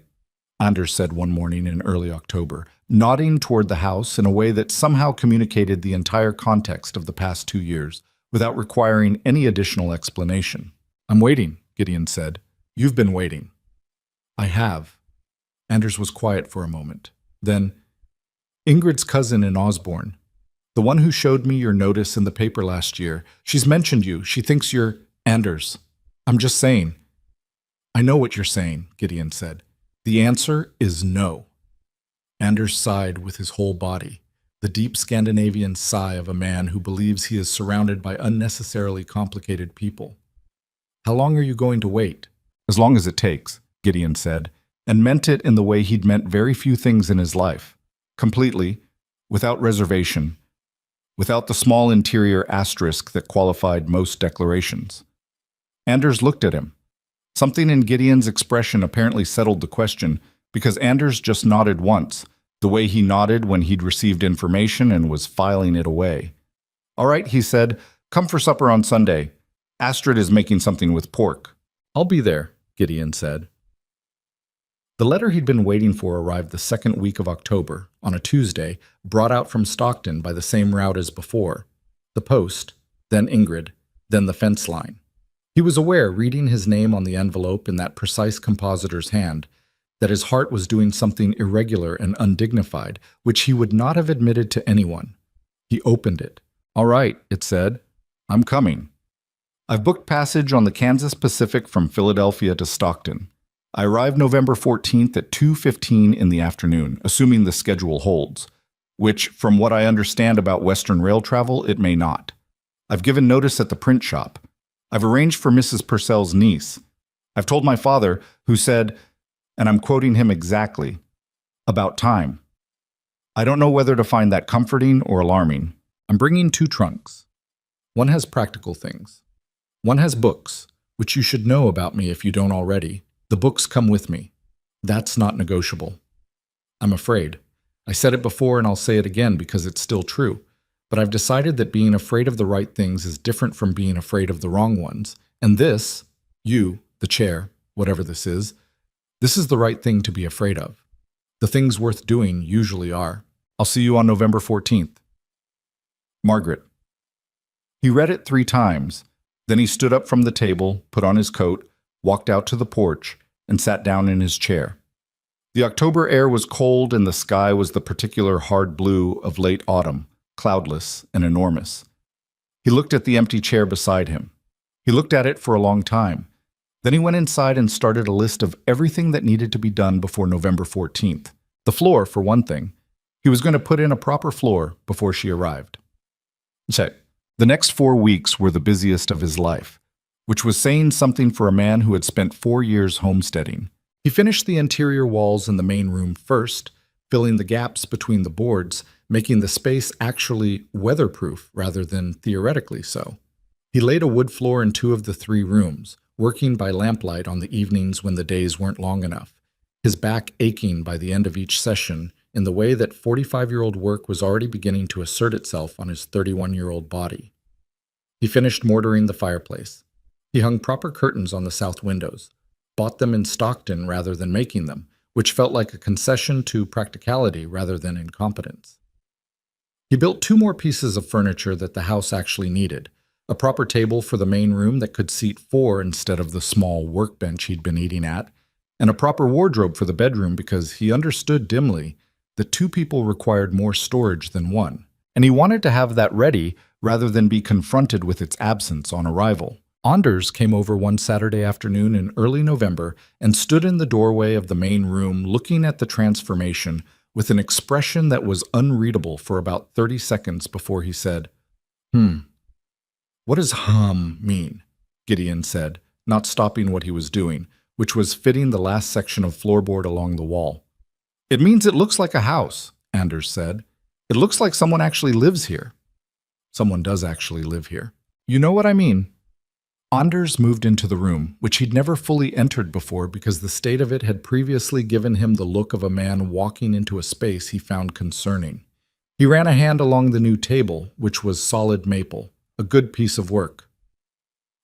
Anders said one morning in early October, nodding toward the house in a way that somehow communicated the entire context of the past 2 years, without requiring any additional explanation. "I'm waiting," Gideon said. "You've been waiting." "I have." Anders was quiet for a moment. Then, "Ingrid's cousin in Osborne. The one who showed me your notice in the paper last year. She's mentioned you. She thinks you're Anders. I'm just saying." "I know what you're saying," Gideon said. "The answer is no." Anders sighed with his whole body, the deep Scandinavian sigh of a man who believes he is surrounded by unnecessarily complicated people. "How long are you going to wait?" "As long as it takes," Gideon said, and meant it in the way he'd meant very few things in his life. Completely, without reservation, without the small interior asterisk that qualified most declarations. Anders looked at him. Something in Gideon's expression apparently settled the question, because Anders just nodded once, the way he nodded when he'd received information and was filing it away. "All right," he said, "come for supper on Sunday. Astrid is making something with pork." "I'll be there," Gideon said. The letter he'd been waiting for arrived the second week of October, on a Tuesday, brought out from Stockton by the same route as before. The post, then Ingrid, then the fence line. He was aware, reading his name on the envelope in that precise compositor's hand, that his heart was doing something irregular and undignified, which he would not have admitted to anyone. He opened it. "All right," it said. "I'm coming. I've booked passage on the Kansas Pacific from Philadelphia to Stockton. I arrive November 14th at 2:15 in the afternoon, assuming the schedule holds, which, from what I understand about Western rail travel, it may not. I've given notice at the print shop. I've arranged for Mrs. Purcell's niece. I've told my father, who said, and I'm quoting him exactly, 'about time.' I don't know whether to find that comforting or alarming. I'm bringing 2 trunks. One has practical things. One has books, which you should know about me if you don't already. The books come with me. That's not negotiable. I'm afraid. I said it before and I'll say it again because it's still true. But I've decided that being afraid of the right things is different from being afraid of the wrong ones. And this, you, the chair, whatever this is the right thing to be afraid of. The things worth doing usually are. I'll see you on November 14th. Margaret." He read it 3 times. Then he stood up from the table, put on his coat, walked out to the porch, and sat down in his chair. The October air was cold and the sky was the particular hard blue of late autumn, cloudless and enormous. He looked at the empty chair beside him. He looked at it for a long time. Then he went inside and started a list of everything that needed to be done before November 14th. The floor, for one thing. He was going to put in a proper floor before she arrived. The next 4 weeks were the busiest of his life, which was saying something for a man who had spent 4 years homesteading. He finished the interior walls in the main room first, filling the gaps between the boards, making the space actually weatherproof rather than theoretically so. He laid a wood floor in 2 of the 3 rooms, working by lamplight on the evenings when the days weren't long enough, his back aching by the end of each session in the way that 45-year-old work was already beginning to assert itself on his 31-year-old body. He finished mortaring the fireplace. He hung proper curtains on the south windows, bought them in Stockton rather than making them, which felt like a concession to practicality rather than incompetence. He built 2 more pieces of furniture that the house actually needed, a proper table for the main room that could seat 4 instead of the small workbench he'd been eating at, and a proper wardrobe for the bedroom because he understood dimly that 2 people required more storage than 1, and he wanted to have that ready rather than be confronted with its absence on arrival. Anders came over one Saturday afternoon in early November and stood in the doorway of the main room looking at the transformation with an expression that was unreadable for about 30 seconds before he said, "What does mean?" Gideon said, not stopping what he was doing, which was fitting the last section of floorboard along the wall. "It means it looks like a house," Anders said. "It looks like someone actually lives here." "Someone does actually live here. You know what I mean." Anders moved into the room, which he'd never fully entered before because the state of it had previously given him the look of a man walking into a space he found concerning. He ran a hand along the new table, which was solid maple, a good piece of work.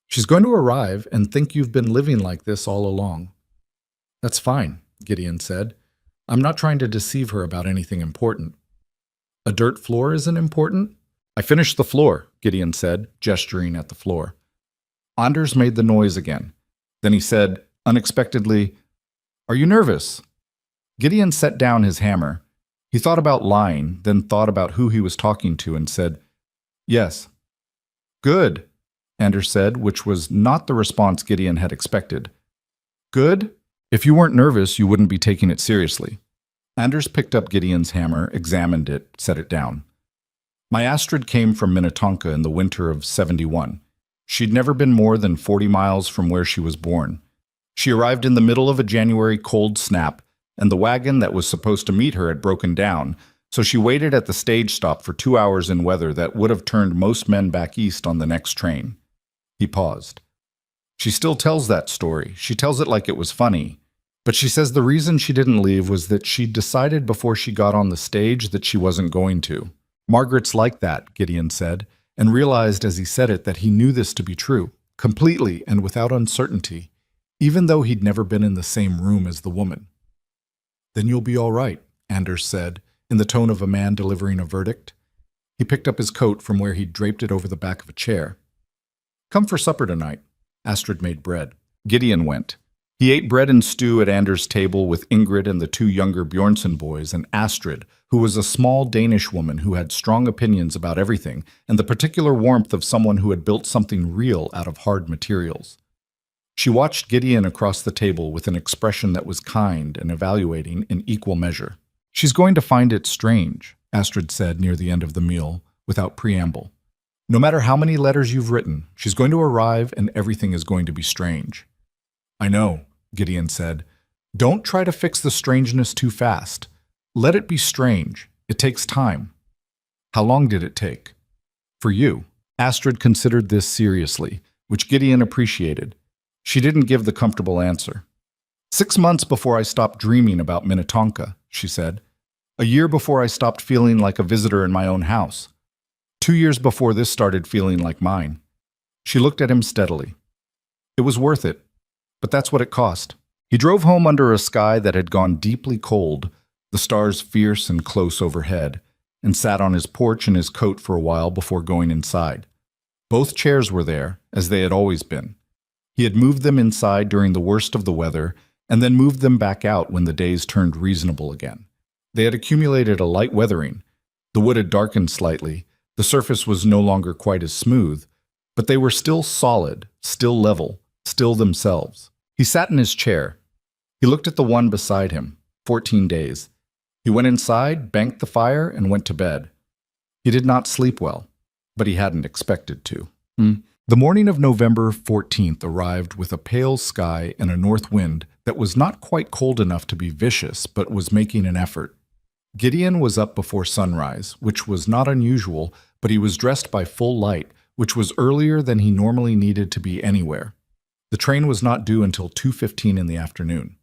"She's going to arrive and think you've been living like this all along." "That's fine," Gideon said. "I'm not trying to deceive her about anything important." "A dirt floor isn't important?" "I finished the floor," Gideon said, gesturing at the floor. Anders made the noise again. Then he said, unexpectedly, "Are you nervous?" Gideon set down his hammer. He thought about lying, then thought about who he was talking to and said, "Yes." "Good," Anders said, which was not the response Gideon had expected. "Good? If you weren't nervous, you wouldn't be taking it seriously." Anders picked up Gideon's hammer, examined it, set it down. "My Astrid came from Minnetonka in the winter of '71. She'd never been more than 40 miles from where she was born. She arrived in the middle of a January cold snap, and the wagon that was supposed to meet her had broken down, so she waited at the stage stop for 2 hours in weather that would have turned most men back east on the next train." He paused. She still tells that story. She tells it like it was funny. But she says the reason she didn't leave was that she decided before she got on the stage that she wasn't going to. Margaret's like that, Gideon said, and realized as he said it that he knew this to be true, completely and without uncertainty, even though he'd never been in the same room as the woman. Then you'll be all right, Anders said, in the tone of a man delivering a verdict. He picked up his coat from where he'd draped it over the back of a chair. Come for supper tonight. Astrid made bread. Gideon went. He ate bread and stew at Anders' table with Ingrid and the two younger Bjornsson boys and Astrid, who was a small Danish woman who had strong opinions about everything and the particular warmth of someone who had built something real out of hard materials. She watched Gideon across the table with an expression that was kind and evaluating in equal measure. She's going to find it strange, Astrid said near the end of the meal, without preamble. No matter how many letters you've written, she's going to arrive and everything is going to be strange. I know, Gideon said. Don't try to fix the strangeness too fast. Let it be strange. It takes time. How long did it take? For you. Astrid considered this seriously, which Gideon appreciated. She didn't give the comfortable answer. 6 months before I stopped dreaming about Minnetonka, she said. A year before I stopped feeling like a visitor in my own house. 2 years before this started feeling like mine. She looked at him steadily. It was worth it, but that's what it cost. He drove home under a sky that had gone deeply cold, the stars fierce and close overhead, and sat on his porch in his coat for a while before going inside. Both chairs were there, as they had always been. He had moved them inside during the worst of the weather, and then moved them back out when the days turned reasonable again. They had accumulated a light weathering. The wood had darkened slightly. The surface was no longer quite as smooth, but they were still solid, still level, still themselves. He sat in his chair. He looked at the one beside him, 14 days. He went inside, banked the fire, and went to bed. He did not sleep well, but he hadn't expected to. The morning of November 14th arrived with a pale sky and a north wind that was not quite cold enough to be vicious, but was making an effort. Gideon was up before sunrise, which was not unusual, but he was dressed by full light, which was earlier than he normally needed to be anywhere. The train was not due until 2:15 in the afternoon.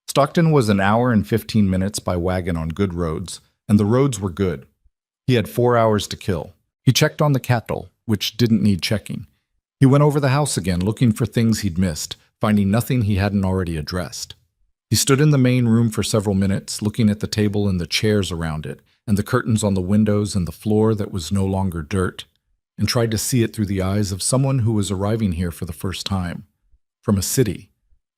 Stockton was an hour and 15 minutes by wagon on good roads, and the roads were good. He had 4 hours to kill. He checked on the cattle, which didn't need checking. He went over the house again, looking for things he'd missed, finding nothing he hadn't already addressed. He stood in the main room for several minutes, looking at the table and the chairs around it, and the curtains on the windows and the floor that was no longer dirt, and tried to see it through the eyes of someone who was arriving here for the first time. From a city,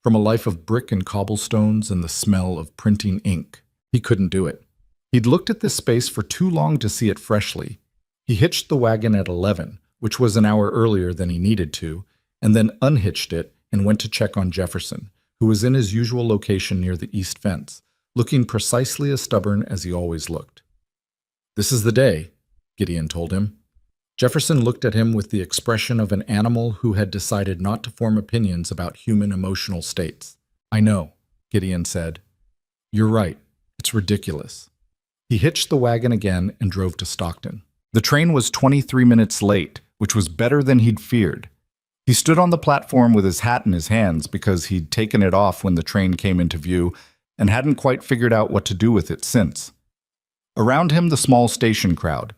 from a life of brick and cobblestones and the smell of printing ink. He couldn't do it. He'd looked at this space for too long to see it freshly. He hitched the wagon at 11, which was an hour earlier than he needed to, and then unhitched it and went to check on Jefferson, who was in his usual location near the east fence, looking precisely as stubborn as he always looked. "This is the day," Gideon told him. Jefferson looked at him with the expression of an animal who had decided not to form opinions about human emotional states. "I know," Gideon said. "You're right. It's ridiculous." He hitched the wagon again and drove to Stockton. The train was 23 minutes late, which was better than he'd feared. He stood on the platform with his hat in his hands because he'd taken it off when the train came into view and hadn't quite figured out what to do with it since. Around him, the small station crowd,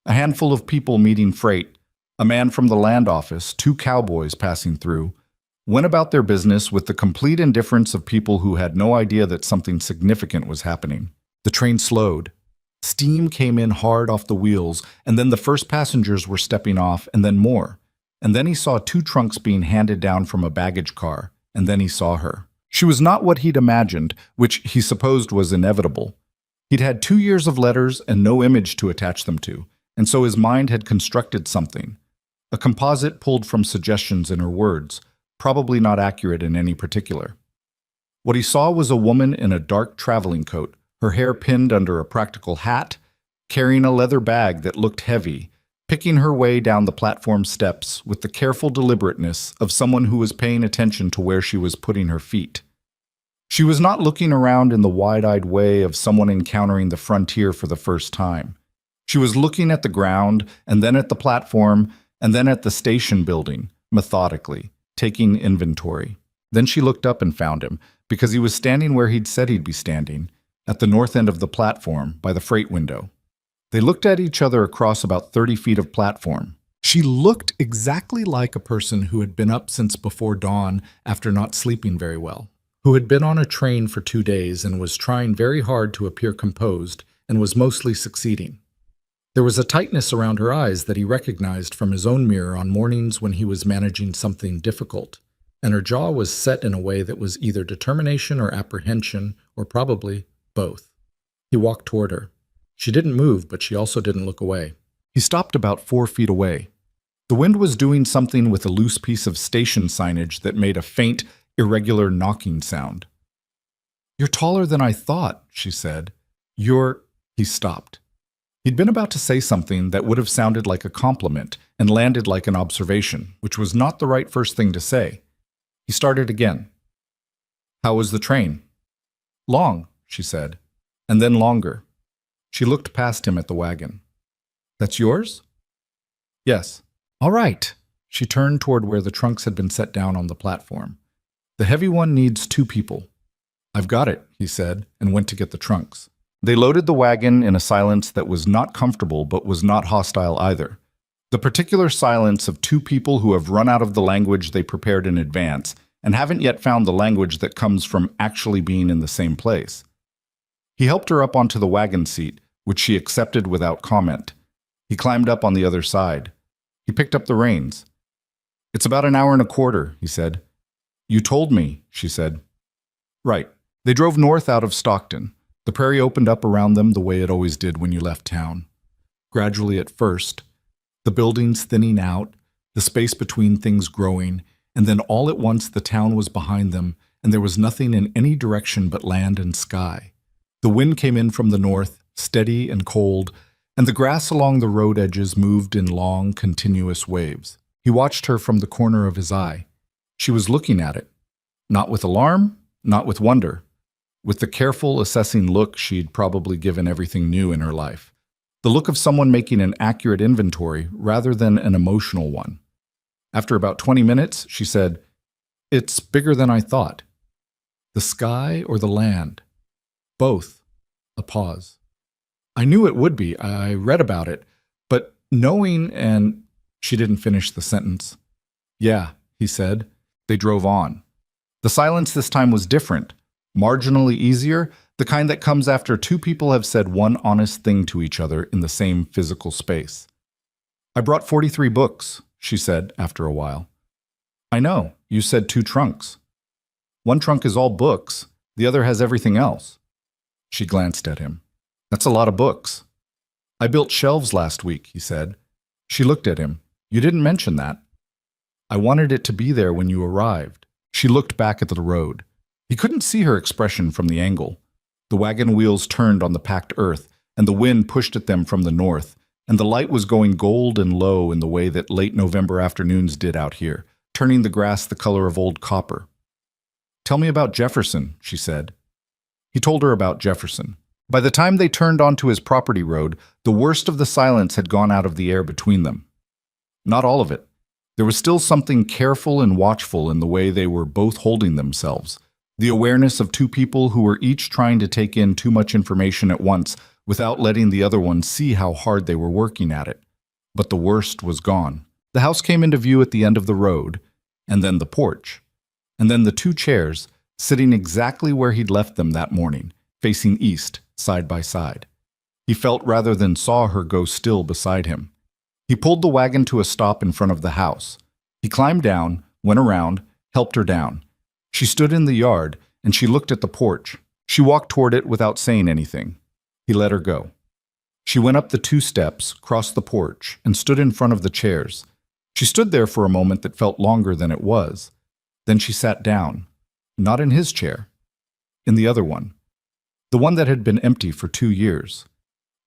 a handful of people meeting freight, a man from the land office, 2 cowboys passing through, went about their business with the complete indifference of people who had no idea that something significant was happening. The train slowed. Steam came in hard off the wheels, and then the first passengers were stepping off, and then more. And then he saw 2 trunks being handed down from a baggage car, and then he saw her. She was not what he'd imagined, which he supposed was inevitable. He'd had 2 years of letters and no image to attach them to, and so his mind had constructed something. A composite pulled from suggestions in her words, probably not accurate in any particular. What he saw was a woman in a dark traveling coat, her hair pinned under a practical hat, carrying a leather bag that looked heavy, picking her way down the platform steps with the careful deliberateness of someone who was paying attention to where she was putting her feet. She was not looking around in the wide-eyed way of someone encountering the frontier for the first time. She was looking at the ground, and then at the platform, and then at the station building, methodically, taking inventory. Then she looked up and found him, because he was standing where he'd said he'd be standing, at the north end of the platform, by the freight window. They looked at each other across about 30 feet of platform. She looked exactly like a person who had been up since before dawn after not sleeping very well, who had been on a train for 2 days and was trying very hard to appear composed and was mostly succeeding. There was a tightness around her eyes that he recognized from his own mirror on mornings when he was managing something difficult, and her jaw was set in a way that was either determination or apprehension, or probably both. He walked toward her. She didn't move, but she also didn't look away. He stopped about 4 feet away. The wind was doing something with a loose piece of station signage that made a faint, irregular knocking sound. "You're taller than I thought," she said. He stopped. He'd been about to say something that would have sounded like a compliment and landed like an observation, which was not the right first thing to say. He started again. "How was the train?" "Long," she said, "and then longer." She looked past him at the wagon. "That's yours?" "Yes." "All right." She turned toward where the trunks had been set down on the platform. "The heavy one needs 2 people." "I've got it," he said, and went to get the trunks. They loaded the wagon in a silence that was not comfortable but was not hostile either. The particular silence of 2 people who have run out of the language they prepared in advance and haven't yet found the language that comes from actually being in the same place. He helped her up onto the wagon seat, which she accepted without comment. He climbed up on the other side. He picked up the reins. "It's about an hour and a quarter," he said. "You told me," she said. "Right." They drove north out of Stockton. The prairie opened up around them the way it always did when you left town. Gradually at first, the buildings thinning out, the space between things growing, and then all at once the town was behind them, and there was nothing in any direction but land and sky. The wind came in from the north, steady and cold, and the grass along the road edges moved in long, continuous waves. He watched her from the corner of his eye. She was looking at it, not with alarm, not with wonder, with the careful, assessing look she'd probably given everything new in her life. The look of someone making an accurate inventory rather than an emotional one. After about 20 minutes, she said, "It's bigger than I thought." "The sky or the land?" "Both." A pause. "I knew it would be. I read about it. But knowing and—" She didn't finish the sentence. "Yeah," he said. They drove on. The silence this time was different, marginally easier, the kind that comes after 2 people have said one honest thing to each other in the same physical space. "I brought 43 books," she said after a while. "I know. You said 2 trunks. One trunk is all books. The other has everything else." She glanced at him. "That's a lot of books." "I built shelves last week," he said. She looked at him. "You didn't mention that." "I wanted it to be there when you arrived." She looked back at the road. He couldn't see her expression from the angle. The wagon wheels turned on the packed earth, and the wind pushed at them from the north, and the light was going gold and low in the way that late November afternoons did out here, turning the grass the color of old copper. "Tell me about Jefferson," she said. He told her about Jefferson. By the time they turned onto his property road, the worst of the silence had gone out of the air between them. Not all of it. There was still something careful and watchful in the way they were both holding themselves. The awareness of 2 people who were each trying to take in too much information at once without letting the other one see how hard they were working at it. But the worst was gone. The house came into view at the end of the road, and then the porch, and then the 2 chairs, sitting exactly where he'd left them that morning, facing east, side by side. He felt rather than saw her go still beside him. He pulled the wagon to a stop in front of the house. He climbed down, went around, helped her down. She stood in the yard, and she looked at the porch. She walked toward it without saying anything. He let her go. She went up the 2 steps, crossed the porch, and stood in front of the chairs. She stood there for a moment that felt longer than it was. Then she sat down, not in his chair, in the other one, the one that had been empty for 2 years.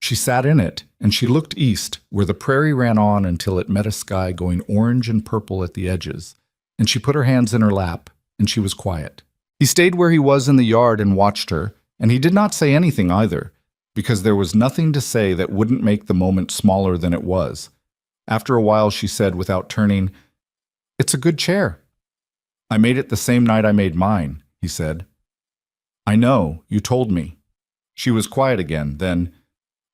She sat in it, and she looked east, where the prairie ran on until it met a sky going orange and purple at the edges, and she put her hands in her lap, and she was quiet. He stayed where he was in the yard and watched her, and he did not say anything either, because there was nothing to say that wouldn't make the moment smaller than it was. After a while she said without turning, "It's a good chair." I made it the same night I made mine, he said. I know, you told me. She was quiet again, then,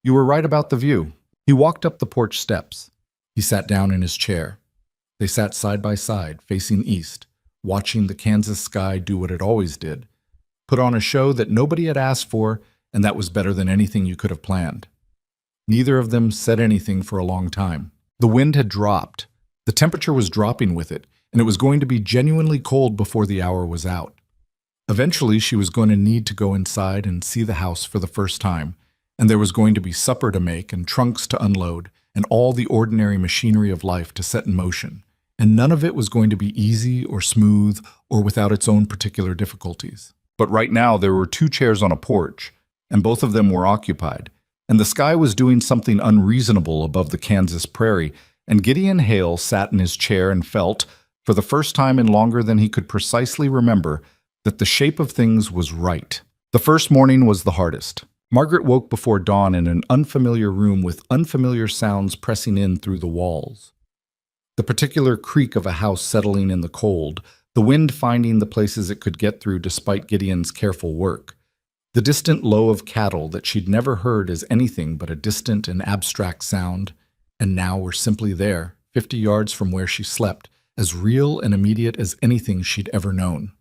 you were right about the view. He walked up the porch steps. He sat down in his chair. They sat side by side, facing east, watching the Kansas sky do what it always did, put on a show that nobody had asked for, and that was better than anything you could have planned. Neither of them said anything for a long time. The wind had dropped. The temperature was dropping with it, and it was going to be genuinely cold before the hour was out. Eventually, she was going to need to go inside and see the house for the first time, and there was going to be supper to make and trunks to unload and all the ordinary machinery of life to set in motion, and none of it was going to be easy or smooth or without its own particular difficulties. But right now, there were 2 chairs on a porch, and both of them were occupied, and the sky was doing something unreasonable above the Kansas prairie, and Gideon Hale sat in his chair and felt, for the first time in longer than he could precisely remember, that the shape of things was right. The first morning was the hardest. Margaret woke before dawn in an unfamiliar room with unfamiliar sounds pressing in through the walls. The particular creak of a house settling in the cold, the wind finding the places it could get through despite Gideon's careful work, the distant low of cattle that she'd never heard as anything but a distant and abstract sound, and now were simply there, 50 yards from where she slept, as real and immediate as anything she'd ever known.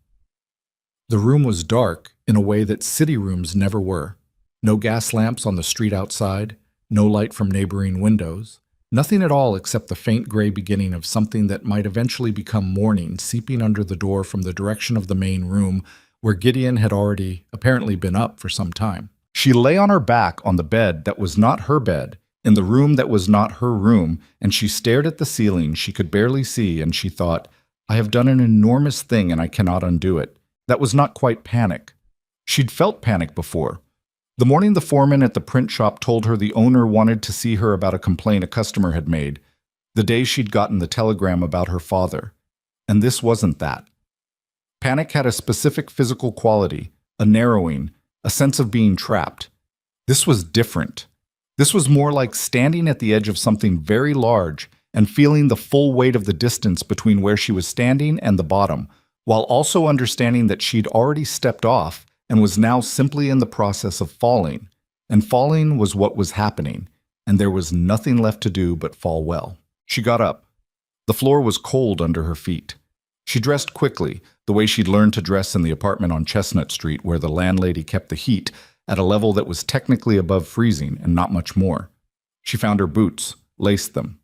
The room was dark in a way that city rooms never were. No gas lamps on the street outside, no light from neighboring windows, nothing at all except the faint gray beginning of something that might eventually become morning seeping under the door from the direction of the main room where Gideon had already apparently been up for some time. She lay on her back on the bed that was not her bed, in the room that was not her room, and she stared at the ceiling she could barely see, and she thought, I have done an enormous thing and I cannot undo it. That was not quite panic. She'd felt panic before. The morning the foreman at the print shop told her the owner wanted to see her about a complaint a customer had made. The day she'd gotten the telegram about her father. And this wasn't that. Panic had a specific physical quality, a narrowing, a sense of being trapped. This was different. This was more like standing at the edge of something very large and feeling the full weight of the distance between where she was standing and the bottom, while also understanding that she'd already stepped off and was now simply in the process of falling. And falling was what was happening, and there was nothing left to do but fall well. She got up. The floor was cold under her feet. She dressed quickly, the way she'd learned to dress in the apartment on Chestnut Street where the landlady kept the heat at a level that was technically above freezing and not much more. She found her boots, laced them.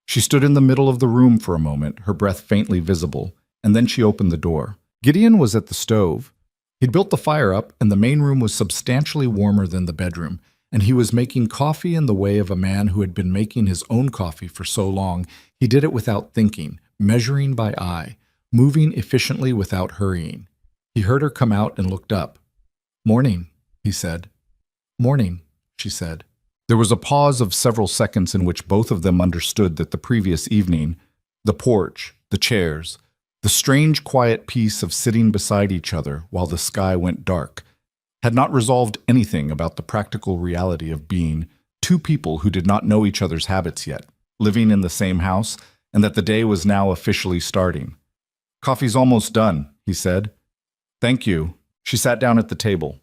She stood in the middle of the room for a moment, her breath faintly visible, and then she opened the door. Gideon was at the stove. He'd built the fire up, and the main room was substantially warmer than the bedroom, and he was making coffee in the way of a man who had been making his own coffee for so long. He did it without thinking, measuring by eye, moving efficiently without hurrying. He heard her come out and looked up. "Morning," he said. "Morning," she said. There was a pause of several seconds in which both of them understood that the previous evening, the porch, the chairs, the strange quiet peace of sitting beside each other while the sky went dark, had not resolved anything about the practical reality of being 2 people who did not know each other's habits yet, living in the same house, and that the day was now officially starting. "Coffee's almost done," he said. "Thank you." She sat down at the table.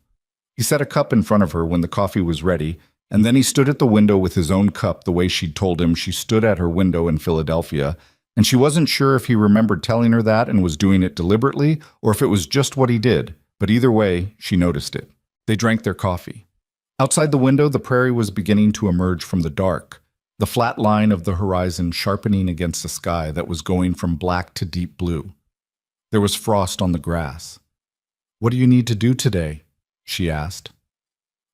He set a cup in front of her when the coffee was ready, and then he stood at the window with his own cup the way she'd told him she stood at her window in Philadelphia, and she wasn't sure if he remembered telling her that and was doing it deliberately or if it was just what he did, but either way, she noticed it. They drank their coffee. Outside the window, the prairie was beginning to emerge from the dark, the flat line of the horizon sharpening against a sky that was going from black to deep blue. There was frost on the grass. "What do you need to do today?" she asked.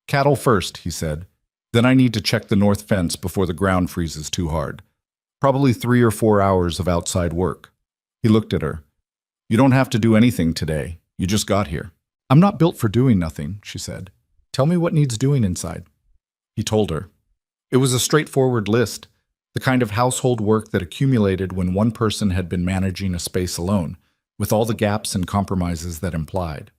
"Cattle first," he said. "Then I need to check the north fence before the ground freezes too hard. Probably 3 or 4 hours of outside work." He looked at her. "You don't have to do anything today. You just got here." "I'm not built for doing nothing," she said. "Tell me what needs doing inside." He told her. It was a straightforward list, the kind of household work that accumulated when one person had been managing a space alone, with all the gaps and compromises that implied.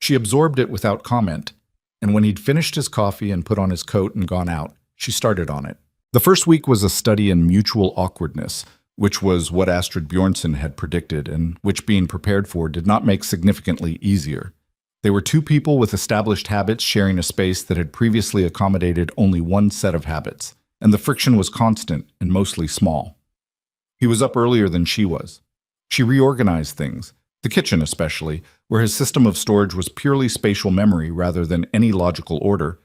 She absorbed it without comment, and when he'd finished his coffee and put on his coat and gone out, she started on it. The first week was a study in mutual awkwardness, which was what Astrid Bjornson had predicted and which being prepared for did not make significantly easier. They were two people with established habits sharing a space that had previously accommodated only one set of habits, and the friction was constant and mostly small. He was up earlier than she was. She reorganized things, the kitchen especially, where his system of storage was purely spatial memory rather than any logical order,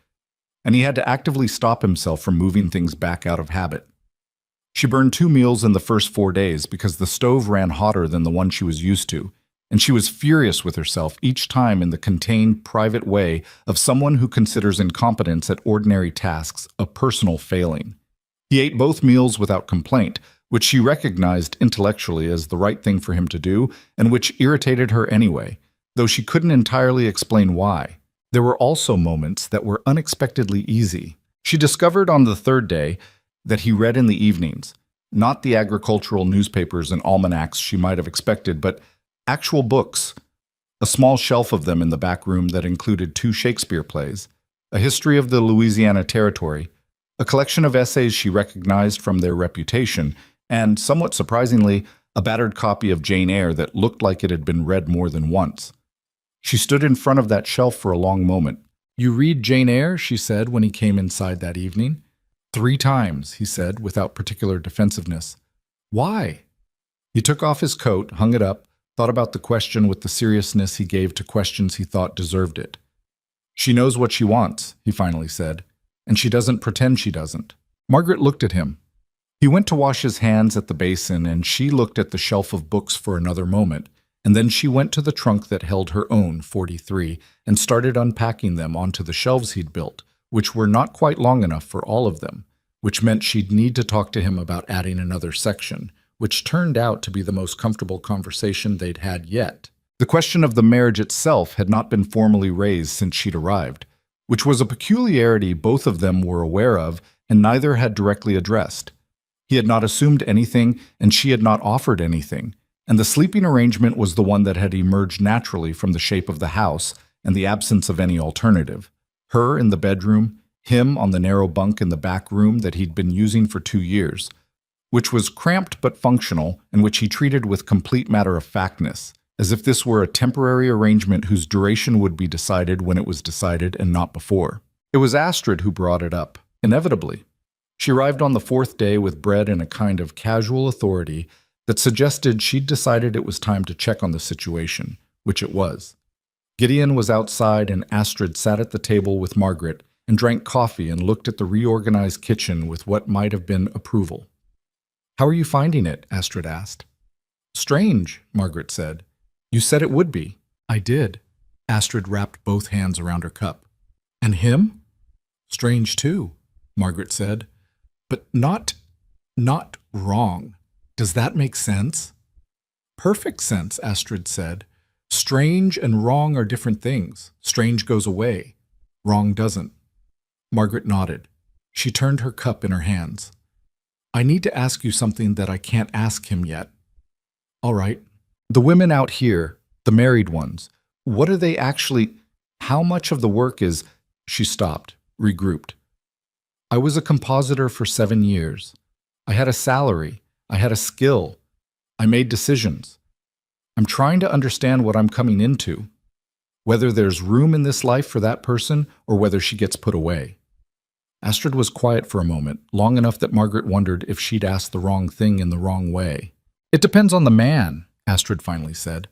and he had to actively stop himself from moving things back out of habit. She burned 2 meals in the first 4 days because the stove ran hotter than the one she was used to, and she was furious with herself each time in the contained, private way of someone who considers incompetence at ordinary tasks a personal failing. He ate both meals without complaint, which she recognized intellectually as the right thing for him to do and which irritated her anyway, though she couldn't entirely explain why. There were also moments that were unexpectedly easy. She discovered on the 3rd day that he read in the evenings, not the agricultural newspapers and almanacs she might have expected, but actual books, a small shelf of them in the back room that included 2 Shakespeare plays, a history of the Louisiana Territory, a collection of essays she recognized from their reputation, and, somewhat surprisingly, a battered copy of Jane Eyre that looked like it had been read more than once. She stood in front of that shelf for a long moment. "You read Jane Eyre?" she said when he came inside that evening. "3 times, he said, without particular defensiveness. "Why?" He took off his coat, hung it up, thought about the question with the seriousness he gave to questions he thought deserved it. "She knows what she wants," he finally said, "and she doesn't pretend she doesn't." Margaret looked at him. He went to wash his hands at the basin, and she looked at the shelf of books for another moment, and then she went to the trunk that held her own 43 and started unpacking them onto the shelves he'd built, which were not quite long enough for all of them, which meant she'd need to talk to him about adding another section, which turned out to be the most comfortable conversation they'd had yet. The question of the marriage itself had not been formally raised since she'd arrived, which was a peculiarity both of them were aware of and neither had directly addressed. He had not assumed anything, and she had not offered anything, and the sleeping arrangement was the one that had emerged naturally from the shape of the house and the absence of any alternative. Her in the bedroom, him on the narrow bunk in the back room that he'd been using for 2 years, which was cramped but functional and which he treated with complete matter-of-factness, as if this were a temporary arrangement whose duration would be decided when it was decided and not before. It was Astrid who brought it up, inevitably. She arrived on the 4th day with bread and a kind of casual authority that suggested she'd decided it was time to check on the situation, which it was. Gideon was outside and Astrid sat at the table with Margaret and drank coffee and looked at the reorganized kitchen with what might have been approval. "How are you finding it?" Astrid asked. "Strange," Margaret said. "You said it would be." "I did." Astrid wrapped both hands around her cup. "And him?" "Strange too," Margaret said. "But not wrong. Does that make sense?" "Perfect sense," Astrid said. "Strange and wrong are different things. Strange goes away. Wrong doesn't." Margaret nodded. She turned her cup in her hands. "I need to ask you something that I can't ask him yet." "All right. The women out here, the married ones, what are they actually... How much of the work is..." She stopped, regrouped. "I was a compositor for 7 years. I had a salary. I had a skill. I made decisions. I'm trying to understand what I'm coming into, whether there's room in this life for that person or whether she gets put away." Astrid was quiet for a moment, long enough that Margaret wondered if she'd asked the wrong thing in the wrong way. "It depends on the man," Astrid finally said.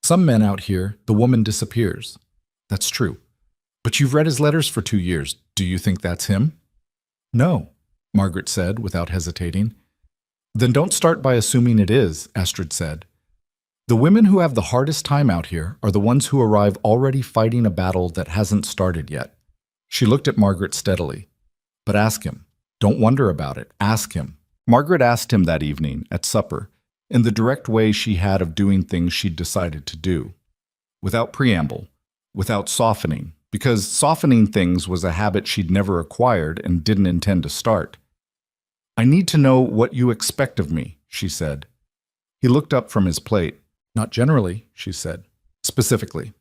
"Some men out here, the woman disappears." "That's true. But you've read his letters for 2 years. Do you think that's him?" "No," Margaret said without hesitating. "Then don't start by assuming it is," Astrid said. "The women who have the hardest time out here are the ones who arrive already fighting a battle that hasn't started yet." She looked at Margaret steadily. "But ask him. Don't wonder about it. Ask him." Margaret asked him that evening, at supper, in the direct way she had of doing things she'd decided to do. Without preamble, without softening, because softening things was a habit she'd never acquired and didn't intend to start. "I need to know what you expect of me," she said. He looked up from his plate. "Not generally," she said. "Specifically.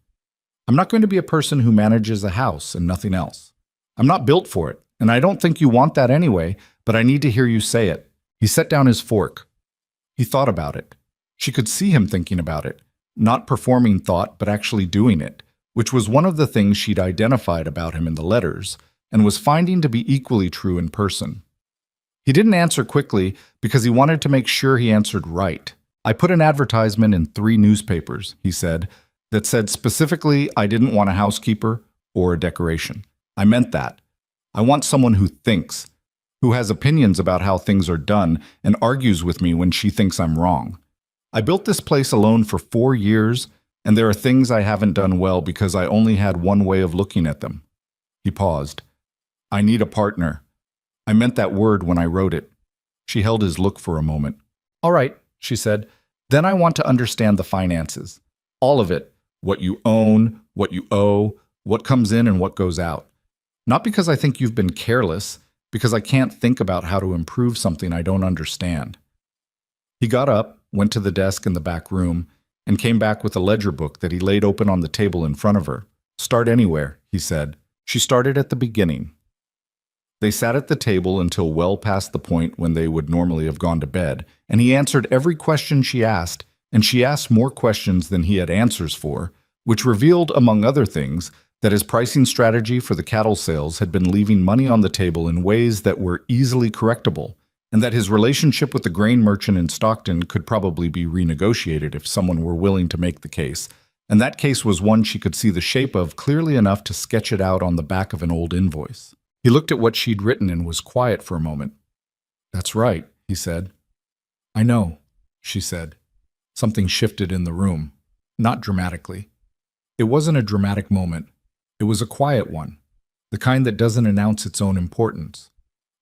I'm not going to be a person who manages a house and nothing else. I'm not built for it, and I don't think you want that anyway, but I need to hear you say it." He set down his fork. He thought about it. She could see him thinking about it, not performing thought but actually doing it, which was one of the things she'd identified about him in the letters, and was finding to be equally true in person. He didn't answer quickly because he wanted to make sure he answered right. I put an advertisement in 3 newspapers, he said, that said specifically I didn't want a housekeeper or a decoration. I meant that. I want someone who thinks, who has opinions about how things are done and argues with me when she thinks I'm wrong. I built this place alone for 4 years, and there are things I haven't done well because I only had one way of looking at them. He paused. I need a partner. I meant that word when I wrote it. She held his look for a moment. All right, she said. Then I want to understand the finances. All of it. What you own, what you owe, what comes in and what goes out. Not because I think you've been careless, because I can't think about how to improve something I don't understand. He got up, went to the desk in the back room, and came back with a ledger book that he laid open on the table in front of her. Start anywhere, he said. She started at the beginning. They sat at the table until well past the point when they would normally have gone to bed, and he answered every question she asked, and she asked more questions than he had answers for, which revealed, among other things, that his pricing strategy for the cattle sales had been leaving money on the table in ways that were easily correctable, and that his relationship with the grain merchant in Stockton could probably be renegotiated if someone were willing to make the case, and that case was one she could see the shape of clearly enough to sketch it out on the back of an old invoice. He looked at what she'd written and was quiet for a moment. That's right, he said. I know, she said. Something shifted in the room, not dramatically. It wasn't a dramatic moment. It was a quiet one, the kind that doesn't announce its own importance.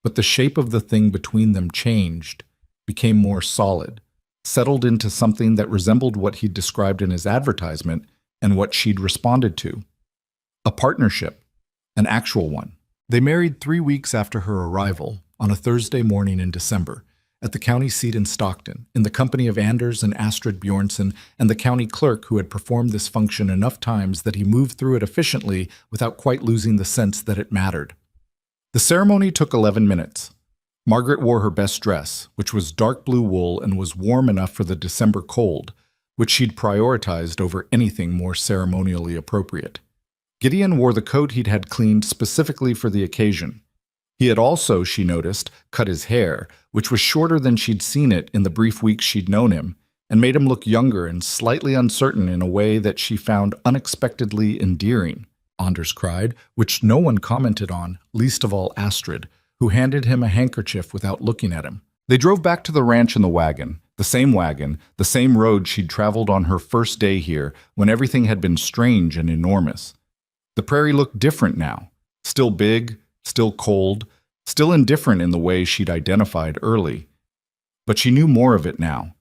But the shape of the thing between them changed, became more solid, settled into something that resembled what he'd described in his advertisement and what she'd responded to. A partnership, an actual one. They married 3 weeks after her arrival, on a Thursday morning in December, at the county seat in Stockton, in the company of Anders and Astrid Bjornson and the county clerk who had performed this function enough times that he moved through it efficiently without quite losing the sense that it mattered. The ceremony took 11 minutes. Margaret wore her best dress, which was dark blue wool and was warm enough for the December cold, which she'd prioritized over anything more ceremonially appropriate. Gideon wore the coat he'd had cleaned specifically for the occasion. He had also, she noticed, cut his hair, which was shorter than she'd seen it in the brief weeks she'd known him, and made him look younger and slightly uncertain in a way that she found unexpectedly endearing, Anders cried, which no one commented on, least of all Astrid, who handed him a handkerchief without looking at him. They drove back to the ranch in the wagon, the same road she'd traveled on her first day here, when everything had been strange and enormous. The prairie looked different now, still big, still cold, still indifferent in the way she'd identified early. But she knew more of it now.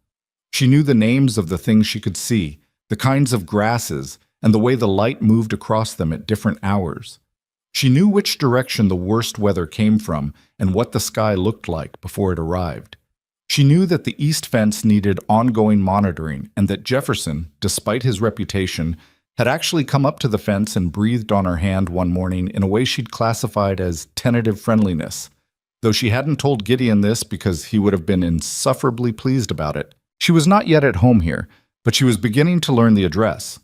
She knew the names of the things she could see, the kinds of grasses, and the way the light moved across them at different hours. She knew which direction the worst weather came from and what the sky looked like before it arrived. She knew that the east fence needed ongoing monitoring and that Jefferson, despite his reputation, had actually come up to the fence and breathed on her hand one morning in a way she'd classified as tentative friendliness, though she hadn't told Gideon this because he would have been insufferably pleased about it. She was not yet at home here, but she was beginning to learn the address.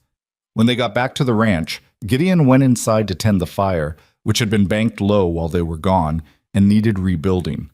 When they got back to the ranch, Gideon went inside to tend the fire, which had been banked low while they were gone and needed rebuilding.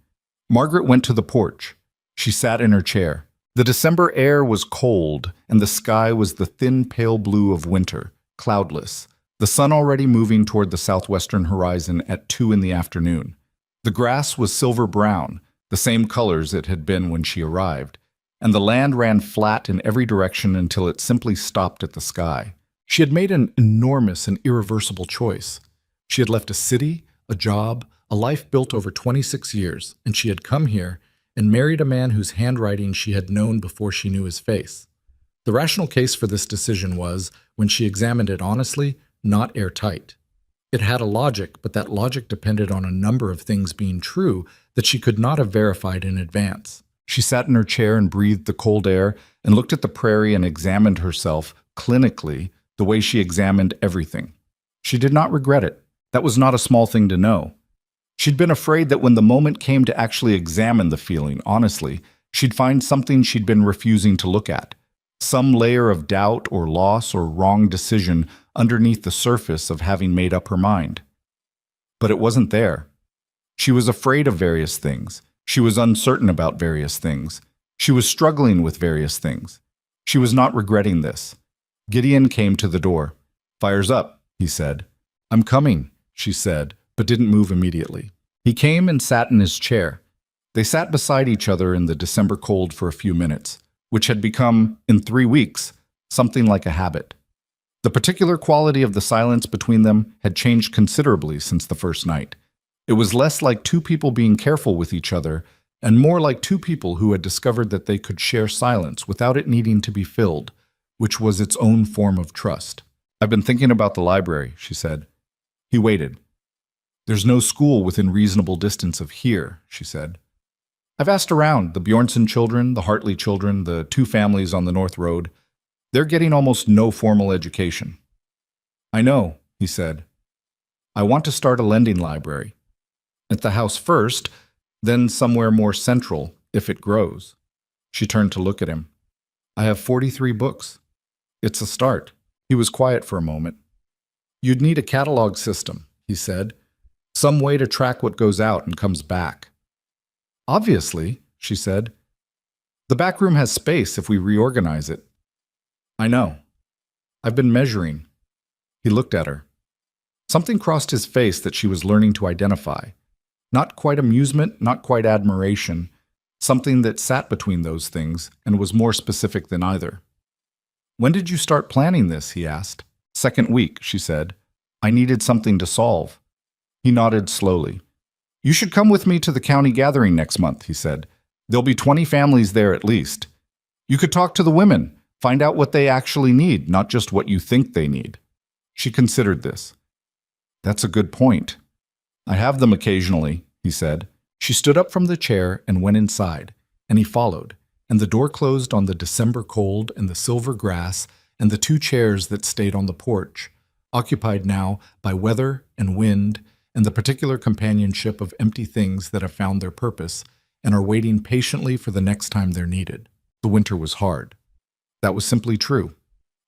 Margaret went to the porch. She sat in her chair. The December air was cold, and the sky was the thin pale blue of winter, cloudless, the sun already moving toward the southwestern horizon at 2 in the afternoon. The grass was silver-brown, the same colors it had been when she arrived, and the land ran flat in every direction until it simply stopped at the sky. She had made an enormous and irreversible choice. She had left a city, a job, a life built over 26 years, and she had come here and married a man whose handwriting she had known before she knew his face. The rational case for this decision was, when she examined it honestly, not airtight. It had a logic, but that logic depended on a number of things being true that she could not have verified in advance. She sat in her chair and breathed the cold air and looked at the prairie and examined herself, clinically, the way she examined everything. She did not regret it. That was not a small thing to know. She'd been afraid that when the moment came to actually examine the feeling honestly, She'd find something she'd been refusing to look at, some layer of doubt or loss or wrong decision underneath the surface of having made up her mind. But it wasn't there. She was afraid of various things. She was uncertain about various things. She was struggling with various things. She was not regretting this. Gideon came to the door. "Fire's up," he said. "I'm coming," she said, but didn't move immediately. He came and sat in his chair. They sat beside each other in the December cold for a few minutes, which had become, in 3 weeks, something like a habit. The particular quality of the silence between them had changed considerably since the first night. It was less like two people being careful with each other and more like two people who had discovered that they could share silence without it needing to be filled, which was its own form of trust. "I've been thinking about the library," she said. He waited. "There's no school within reasonable distance of here," she said. "I've asked around, the Bjornson children, the Hartley children, the 2 families on the North Road. They're getting almost no formal education." "I know," he said. "I want to start a lending library. At the house first, then somewhere more central, if it grows." She turned to look at him. "I have 43 books. It's a start." He was quiet for a moment. "You'd need a catalog system," he said. "Some way to track what goes out and comes back." "Obviously," she said. "The back room has space if we reorganize it." "I know. I've been measuring." He looked at her. Something crossed his face that she was learning to identify. Not quite amusement, not quite admiration, something that sat between those things and was more specific than either. "When did you start planning this?" he asked. "Second week," she said. "I needed something to solve." He nodded slowly. "You should come with me to the county gathering next month," he said. "There'll be 20 families there at least. You could talk to the women, find out what they actually need, not just what you think they need." She considered this. "That's a good point. I have them occasionally," he said. She stood up from the chair and went inside, and he followed, and the door closed on the December cold and the silver grass and the 2 chairs that stayed on the porch, occupied now by weather and wind and the particular companionship of empty things that have found their purpose and are waiting patiently for the next time they're needed. The winter was hard. That was simply true.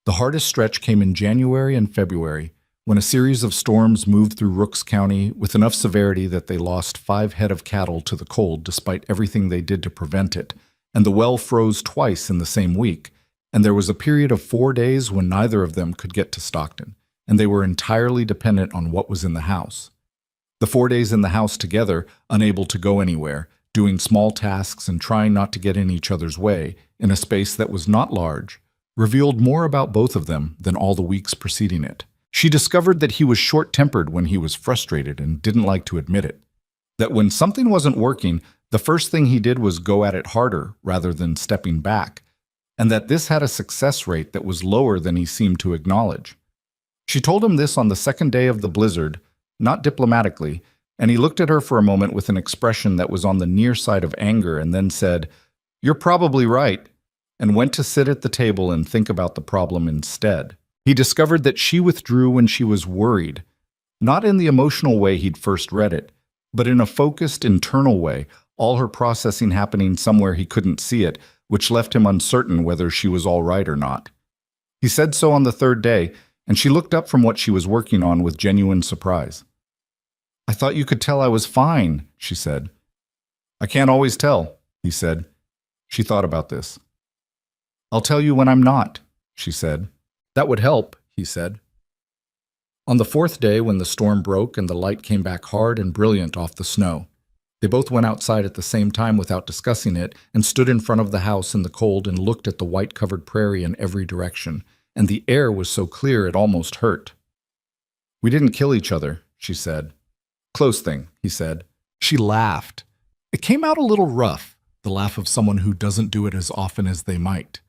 The hardest stretch came in January and February, when a series of storms moved through Rooks County with enough severity that they lost 5 head of cattle to the cold despite everything they did to prevent it, and the well froze twice in the same week, and there was a period of 4 days when neither of them could get to Stockton, and they were entirely dependent on what was in the house. The 4 days in the house together, unable to go anywhere, doing small tasks and trying not to get in each other's way, in a space that was not large, revealed more about both of them than all the weeks preceding it. She discovered that he was short-tempered when he was frustrated and didn't like to admit it. That when something wasn't working, the first thing he did was go at it harder rather than stepping back, and that this had a success rate that was lower than he seemed to acknowledge. She told him this on the second day of the blizzard, not diplomatically, and he looked at her for a moment with an expression that was on the near side of anger and then said, "You're probably right," and went to sit at the table and think about the problem instead. He discovered that she withdrew when she was worried, not in the emotional way he'd first read it, but in a focused, internal way, all her processing happening somewhere he couldn't see it, which left him uncertain whether she was all right or not. He said so on the 3rd day, and she looked up from what she was working on with genuine surprise. "I thought you could tell I was fine," she said. "I can't always tell," he said. She thought about this. "I'll tell you when I'm not," she said. "That would help," he said. On the 4th day, when the storm broke and the light came back hard and brilliant off the snow, they both went outside at the same time without discussing it and stood in front of the house in the cold and looked at the white-covered prairie in every direction, and the air was so clear it almost hurt. "We didn't kill each other," she said. "Close thing," he said. She laughed. It came out a little rough, the laugh of someone who doesn't do it as often as they might.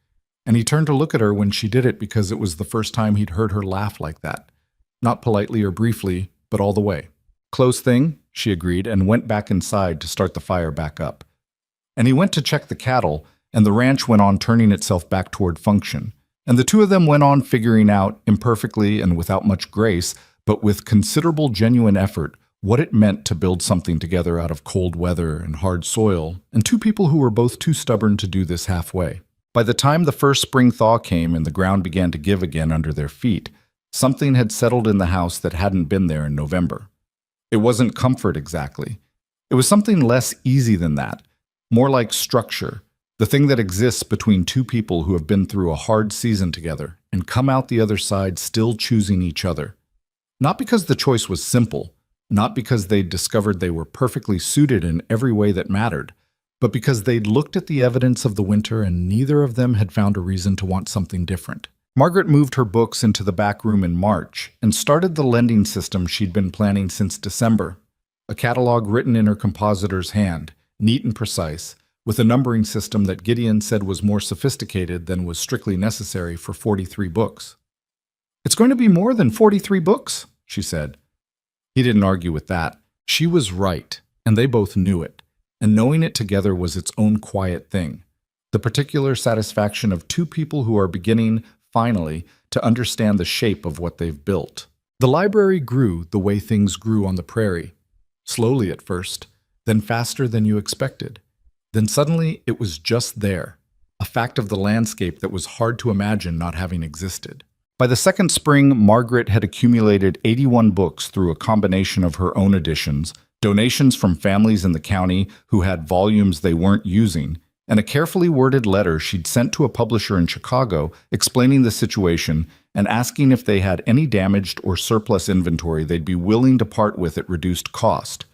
And he turned to look at her when she did it because it was the first time he'd heard her laugh like that. Not politely or briefly, but all the way. "Close thing," she agreed, and went back inside to start the fire back up. And he went to check the cattle, and the ranch went on turning itself back toward function. And the 2 of them went on figuring out, imperfectly and without much grace, but with considerable genuine effort, what it meant to build something together out of cold weather and hard soil, and two people who were both too stubborn to do this halfway. By the time the first spring thaw came and the ground began to give again under their feet, something had settled in the house that hadn't been there in November. It wasn't comfort exactly. It was something less easy than that, more like structure, the thing that exists between two people who have been through a hard season together and come out the other side still choosing each other. Not because the choice was simple, not because they'd discovered they were perfectly suited in every way that mattered, but because they'd looked at the evidence of the winter and neither of them had found a reason to want something different. Margaret moved her books into the back room in March and started the lending system she'd been planning since December. A catalog written in her compositor's hand, neat and precise, with a numbering system that Gideon said was more sophisticated than was strictly necessary for 43 books. "It's going to be more than 43 books," she said. He didn't argue with that. She was right, and they both knew it, and knowing it together was its own quiet thing. The particular satisfaction of two people who are beginning, finally, to understand the shape of what they've built. The library grew the way things grew on the prairie. Slowly at first, then faster than you expected. Then suddenly it was just there, a fact of the landscape that was hard to imagine not having existed. By the second spring, Margaret had accumulated 81 books through a combination of her own editions, donations from families in the county who had volumes they weren't using, and a carefully worded letter she'd sent to a publisher in Chicago explaining the situation and asking if they had any damaged or surplus inventory they'd be willing to part with at reduced cost.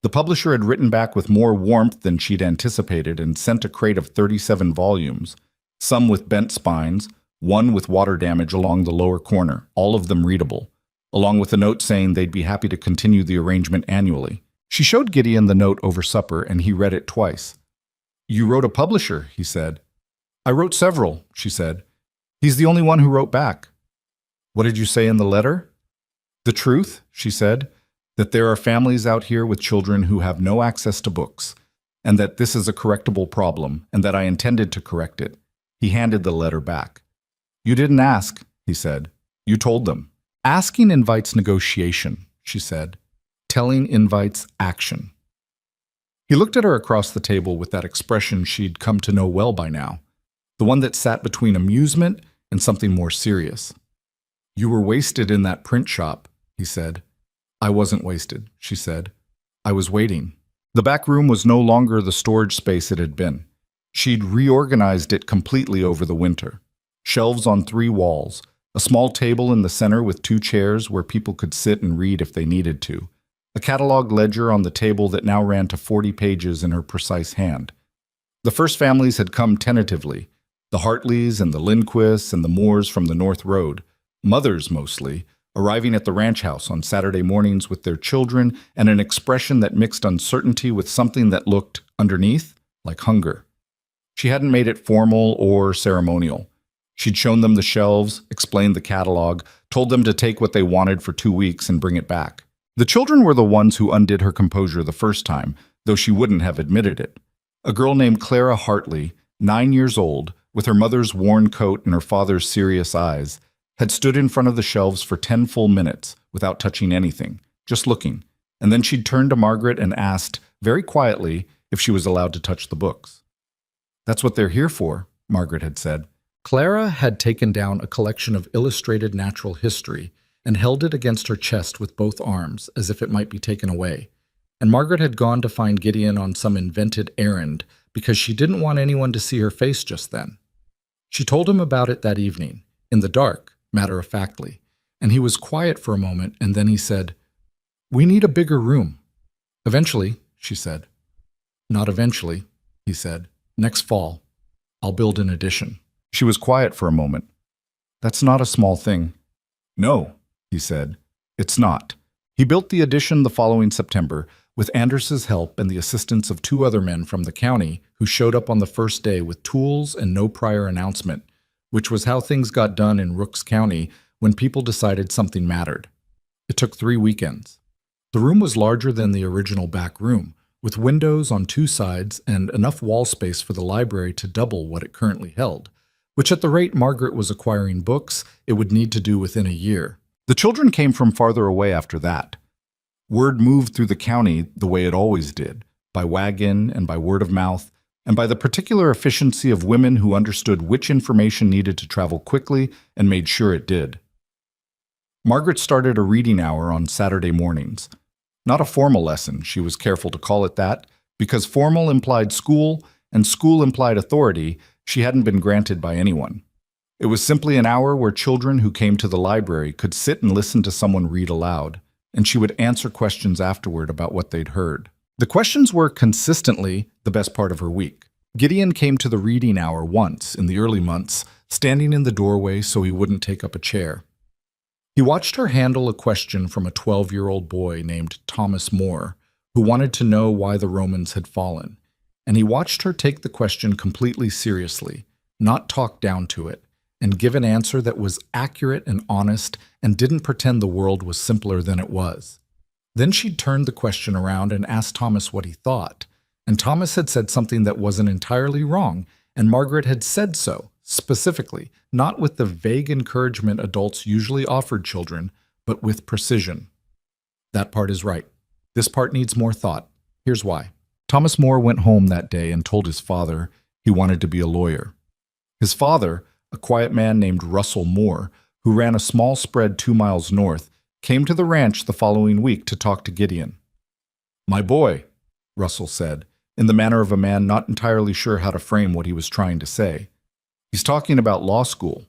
The publisher had written back with more warmth than she'd anticipated and sent a crate of 37 volumes, some with bent spines, one with water damage along the lower corner, all of them readable, along with a note saying they'd be happy to continue the arrangement annually. She showed Gideon the note over supper, and he read it twice. "You wrote a publisher," he said. "I wrote several," she said. "He's the only one who wrote back." "What did you say in the letter?" "The truth," she said, "that there are families out here with children who have no access to books, and that this is a correctable problem, and that I intended to correct it." He handed the letter back. "You didn't ask," he said. "You told them." "Asking invites negotiation," she said. "Telling invites action." He looked at her across the table with that expression she'd come to know well by now, the one that sat between amusement and something more serious. "You were wasted in that print shop," he said. "I wasn't wasted," she said. "I was waiting." The back room was no longer the storage space it had been. She'd reorganized it completely over the winter. Shelves on 3 walls, a small table in the center with 2 chairs where people could sit and read if they needed to, a catalog ledger on the table that now ran to 40 pages in her precise hand. The first families had come tentatively, the Hartleys and the Lindquists and the Moores from the North Road, mothers mostly, arriving at the ranch house on Saturday mornings with their children and an expression that mixed uncertainty with something that looked, underneath, like hunger. She hadn't made it formal or ceremonial. She'd shown them the shelves, explained the catalog, told them to take what they wanted for 2 weeks and bring it back. The children were the ones who undid her composure the first time, though she wouldn't have admitted it. A girl named Clara Hartley, 9 years old, with her mother's worn coat and her father's serious eyes, had stood in front of the shelves for 10 full minutes without touching anything, just looking, and then she'd turned to Margaret and asked, very quietly, if she was allowed to touch the books. "That's what they're here for," Margaret had said. Clara had taken down a collection of illustrated natural history and held it against her chest with both arms, as if it might be taken away. And Margaret had gone to find Gideon on some invented errand because she didn't want anyone to see her face just then. She told him about it that evening, in the dark, matter-of-factly, and he was quiet for a moment, and then he said, "We need a bigger room." "Eventually," she said. "Not eventually," he said. "Next fall. I'll build an addition." She was quiet for a moment. "That's not a small thing." "No," he said. "It's not." He built the addition the following September, with Anders's help and the assistance of 2 other men from the county who showed up on the first day with tools and no prior announcement, which was how things got done in Rooks County when people decided something mattered. It took 3 weekends. The room was larger than the original back room, with windows on 2 sides and enough wall space for the library to double what it currently held, which at the rate Margaret was acquiring books, it would need to do within a year. The children came from farther away after that. Word moved through the county the way it always did, by wagon and by word of mouth, and by the particular efficiency of women who understood which information needed to travel quickly and made sure it did. Margaret started a reading hour on Saturday mornings. Not a formal lesson, she was careful to call it that, because formal implied school and school implied authority she hadn't been granted by anyone. It was simply an hour where children who came to the library could sit and listen to someone read aloud, and she would answer questions afterward about what they'd heard. The questions were consistently the best part of her week. Gideon came to the reading hour once in the early months, standing in the doorway so he wouldn't take up a chair. He watched her handle a question from a 12-year-old boy named Thomas More, who wanted to know why the Romans had fallen, and he watched her take the question completely seriously, not talk down to it, and give an answer that was accurate and honest and didn't pretend the world was simpler than it was. Then she'd turned the question around and asked Thomas what he thought, and Thomas had said something that wasn't entirely wrong, and Margaret had said so, specifically, not with the vague encouragement adults usually offered children, but with precision. That part is right. This part needs more thought. Here's why. Thomas More went home that day and told his father he wanted to be a lawyer. His father, a quiet man named Russell Moore, who ran a small spread 2 miles north, came to the ranch the following week to talk to Gideon. "My boy," Russell said, in the manner of a man not entirely sure how to frame what he was trying to say. "He's talking about law school."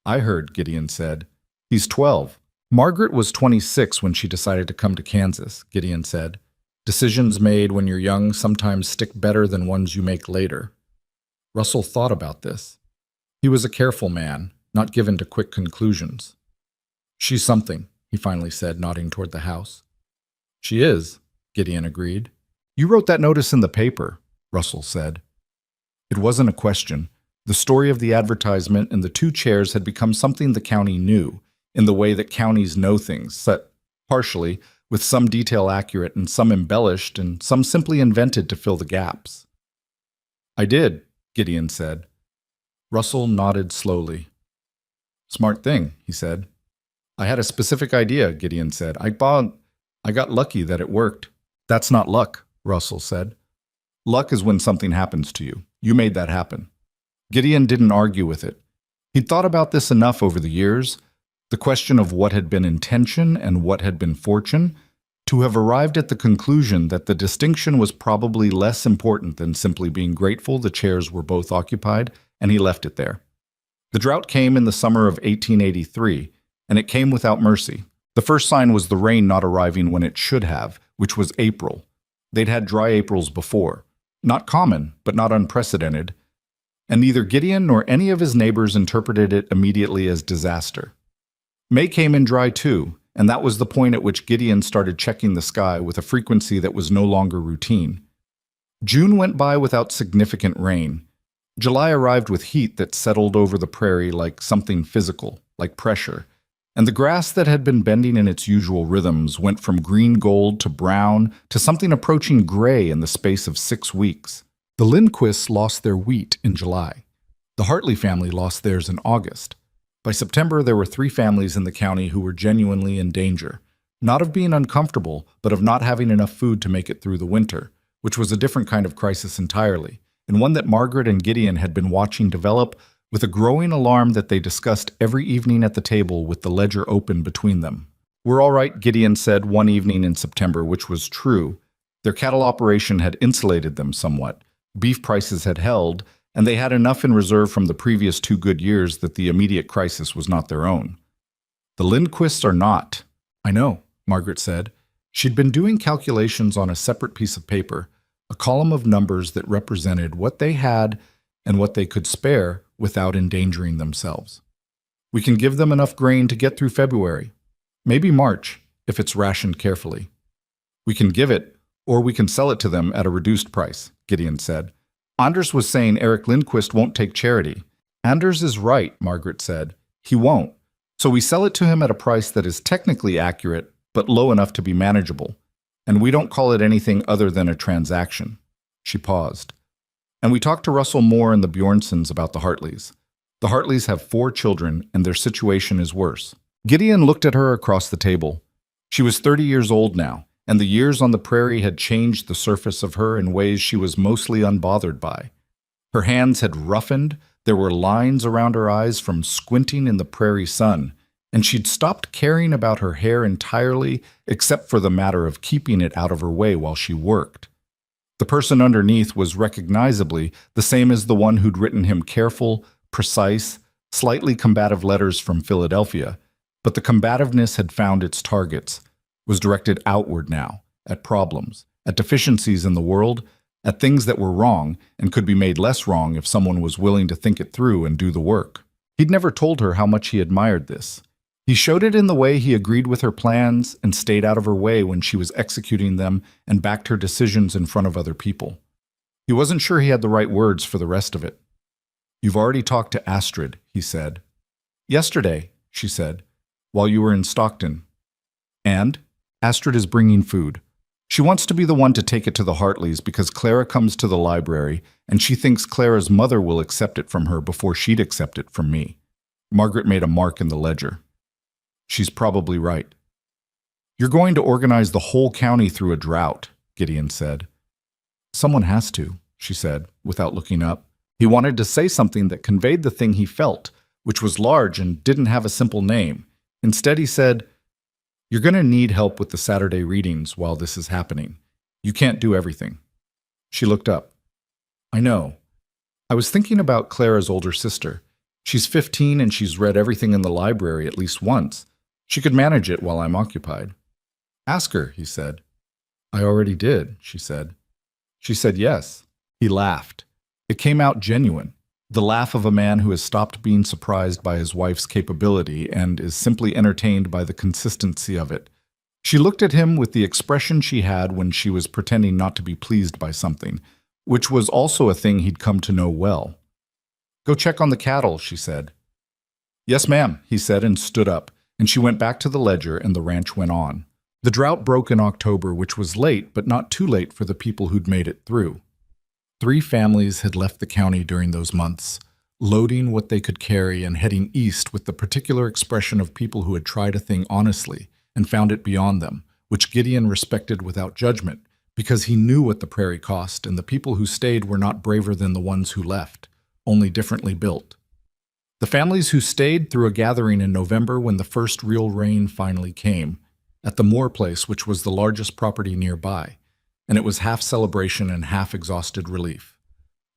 "I heard," Gideon said. "He's 12. Margaret was 26 when she decided to come to Kansas, Gideon said. "Decisions made when you're young sometimes stick better than ones you make later." Russell thought about this. He was a careful man, not given to quick conclusions. "She's something," he finally said, nodding toward the house. "She is," Gideon agreed. "You wrote that notice in the paper," Russell said. It wasn't a question. The story of the advertisement and the 2 chairs had become something the county knew, in the way that counties know things, set partially, with some detail accurate and some embellished and some simply invented to fill the gaps. "I did," Gideon said. Russell nodded slowly. "Smart thing," he said. "I had a specific idea," Gideon said. I got lucky that it worked." "That's not luck," Russell said. "Luck is when something happens to you. You made that happen." Gideon didn't argue with it. He'd thought about this enough over the years, the question of what had been intention and what had been fortune, to have arrived at the conclusion that the distinction was probably less important than simply being grateful the chairs were both occupied, and he left it there. The drought came in the summer of 1883, and it came without mercy. The first sign was the rain not arriving when it should have, which was April. They'd had dry Aprils before. Not common, but not unprecedented. And neither Gideon nor any of his neighbors interpreted it immediately as disaster. May came in dry too, and that was the point at which Gideon started checking the sky with a frequency that was no longer routine. June went by without significant rain. July arrived with heat that settled over the prairie like something physical, like pressure, and the grass that had been bending in its usual rhythms went from green gold to brown to something approaching gray in the space of 6 weeks. The Lindquists lost their wheat in July. The Hartley family lost theirs in August. By September, there were 3 families in the county who were genuinely in danger, not of being uncomfortable, but of not having enough food to make it through the winter, which was a different kind of crisis entirely, and one that Margaret and Gideon had been watching develop with a growing alarm that they discussed every evening at the table with the ledger open between them. "We're all right," Gideon said one evening in September, which was true. Their cattle operation had insulated them somewhat. Beef prices had held, and they had enough in reserve from the previous 2 good years that the immediate crisis was not their own. "The Lindquists are not." "I know," Margaret said. She'd been doing calculations on a separate piece of paper, a column of numbers that represented what they had and what they could spare without endangering themselves. "We can give them enough grain to get through February, maybe March, if it's rationed carefully. We can give it, or we can sell it to them at a reduced price," Gideon said. "Anders was saying Eric Lindquist won't take charity." "Anders is right," Margaret said. "He won't. So we sell it to him at a price that is technically accurate, but low enough to be manageable. And we don't call it anything other than a transaction." She paused. "And we talked to Russell Moore and the Bjornsons about the Hartleys. The Hartleys have 4 children, and their situation is worse." Gideon looked at her across the table. She was 30 years old now, and the years on the prairie had changed the surface of her in ways she was mostly unbothered by. Her hands had roughened, there were lines around her eyes from squinting in the prairie sun, and she'd stopped caring about her hair entirely except for the matter of keeping it out of her way while she worked. The person underneath was recognizably the same as the one who'd written him careful, precise, slightly combative letters from Philadelphia, but the combativeness had found its targets, was directed outward now, at problems, at deficiencies in the world, at things that were wrong and could be made less wrong if someone was willing to think it through and do the work. He'd never told her how much he admired this. He showed it in the way he agreed with her plans and stayed out of her way when she was executing them and backed her decisions in front of other people. He wasn't sure he had the right words for the rest of it. "You've already talked to Astrid," he said. "Yesterday," she said, "while you were in Stockton." "And?" "Astrid is bringing food. She wants to be the one to take it to the Hartleys because Clara comes to the library and she thinks Clara's mother will accept it from her before she'd accept it from me." Margaret made a mark in the ledger. "She's probably right." "You're going to organize the whole county through a drought," Gideon said. "Someone has to," she said, without looking up. He wanted to say something that conveyed the thing he felt, which was large and didn't have a simple name. Instead, he said, "You're going to need help with the Saturday readings while this is happening. You can't do everything." She looked up. "I know. I was thinking about Clara's older sister. She's 15 and she's read everything in the library at least once. She could manage it while I'm occupied." "Ask her," he said. "I already did," she said. She said yes. He laughed. It came out genuine. The laugh of a man who has stopped being surprised by his wife's capability and is simply entertained by the consistency of it. She looked at him with the expression she had when she was pretending not to be pleased by something, which was also a thing he'd come to know well. "Go check on the cattle," she said. "Yes, ma'am," he said and stood up, and she went back to the ledger and the ranch went on. The drought broke in October, which was late, but not too late for the people who'd made it through. 3 families had left the county during those months, loading what they could carry and heading east with the particular expression of people who had tried a thing honestly and found it beyond them, which Gideon respected without judgment, because he knew what the prairie cost, and the people who stayed were not braver than the ones who left, only differently built. The families who stayed threw a gathering in November when the first real rain finally came, at the Moore place, which was the largest property nearby, and it was half celebration and half exhausted relief.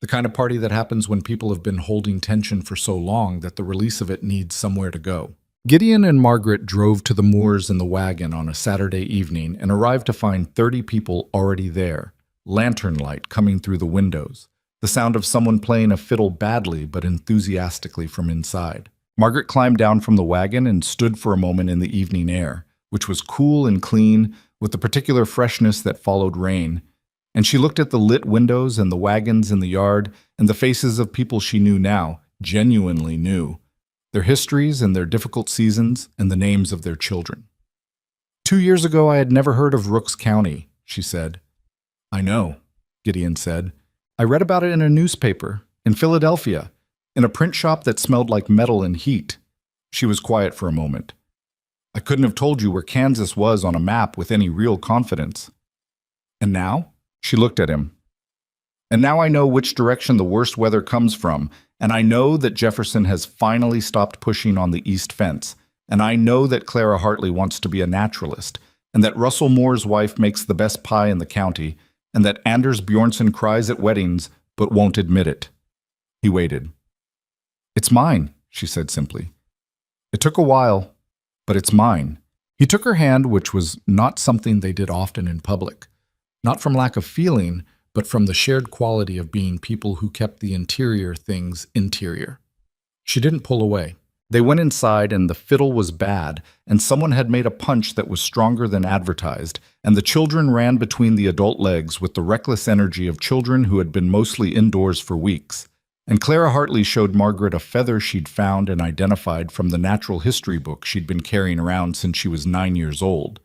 The kind of party that happens when people have been holding tension for so long that the release of it needs somewhere to go. Gideon and Margaret drove to the Moors in the wagon on a Saturday evening and arrived to find 30 people already there, lantern light coming through the windows, the sound of someone playing a fiddle badly but enthusiastically from inside. Margaret climbed down from the wagon and stood for a moment in the evening air, which was cool and clean, with the particular freshness that followed rain, and she looked at the lit windows and the wagons in the yard and the faces of people she knew now, genuinely knew, their histories and their difficult seasons and the names of their children. 2 years ago I had never heard of Rooks County, she said. "I know," Gideon said. "I read about it in a newspaper, in Philadelphia, in a print shop that smelled like metal and heat." She was quiet for a moment. "I couldn't have told you where Kansas was on a map with any real confidence." "And now?" She looked at him. "And now I know which direction the worst weather comes from, and I know that Jefferson has finally stopped pushing on the east fence, and I know that Clara Hartley wants to be a naturalist, and that Russell Moore's wife makes the best pie in the county, and that Anders Bjornson cries at weddings but won't admit it." He waited. "It's mine," she said simply. "It took a while, but it's mine." He took her hand, which was not something they did often in public, not from lack of feeling, but from the shared quality of being people who kept the interior things interior. She didn't pull away. They went inside, and the fiddle was bad, and someone had made a punch that was stronger than advertised, and the children ran between the adult legs with the reckless energy of children who had been mostly indoors for weeks. And Clara Hartley showed Margaret a feather she'd found and identified from the natural history book she'd been carrying around since she was 9 years old.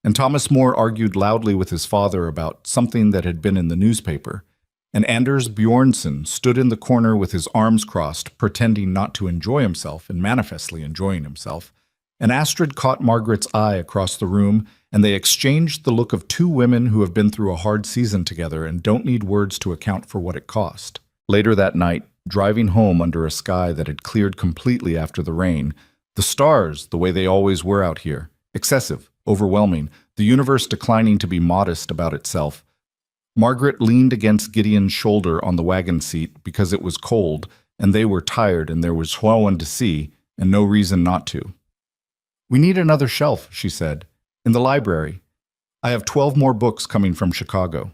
And Thomas Moore argued loudly with his father about something that had been in the newspaper. And Anders Bjornson stood in the corner with his arms crossed, pretending not to enjoy himself and manifestly enjoying himself. And Astrid caught Margaret's eye across the room, and they exchanged the look of two women who have been through a hard season together and don't need words to account for what it cost. Later that night, driving home under a sky that had cleared completely after the rain, the stars, the way they always were out here, excessive, overwhelming, the universe declining to be modest about itself. Margaret leaned against Gideon's shoulder on the wagon seat because it was cold, and they were tired and there was no one to see, and no reason not to. "We need another shelf," she said. "In the library. I have 12 more books coming from Chicago."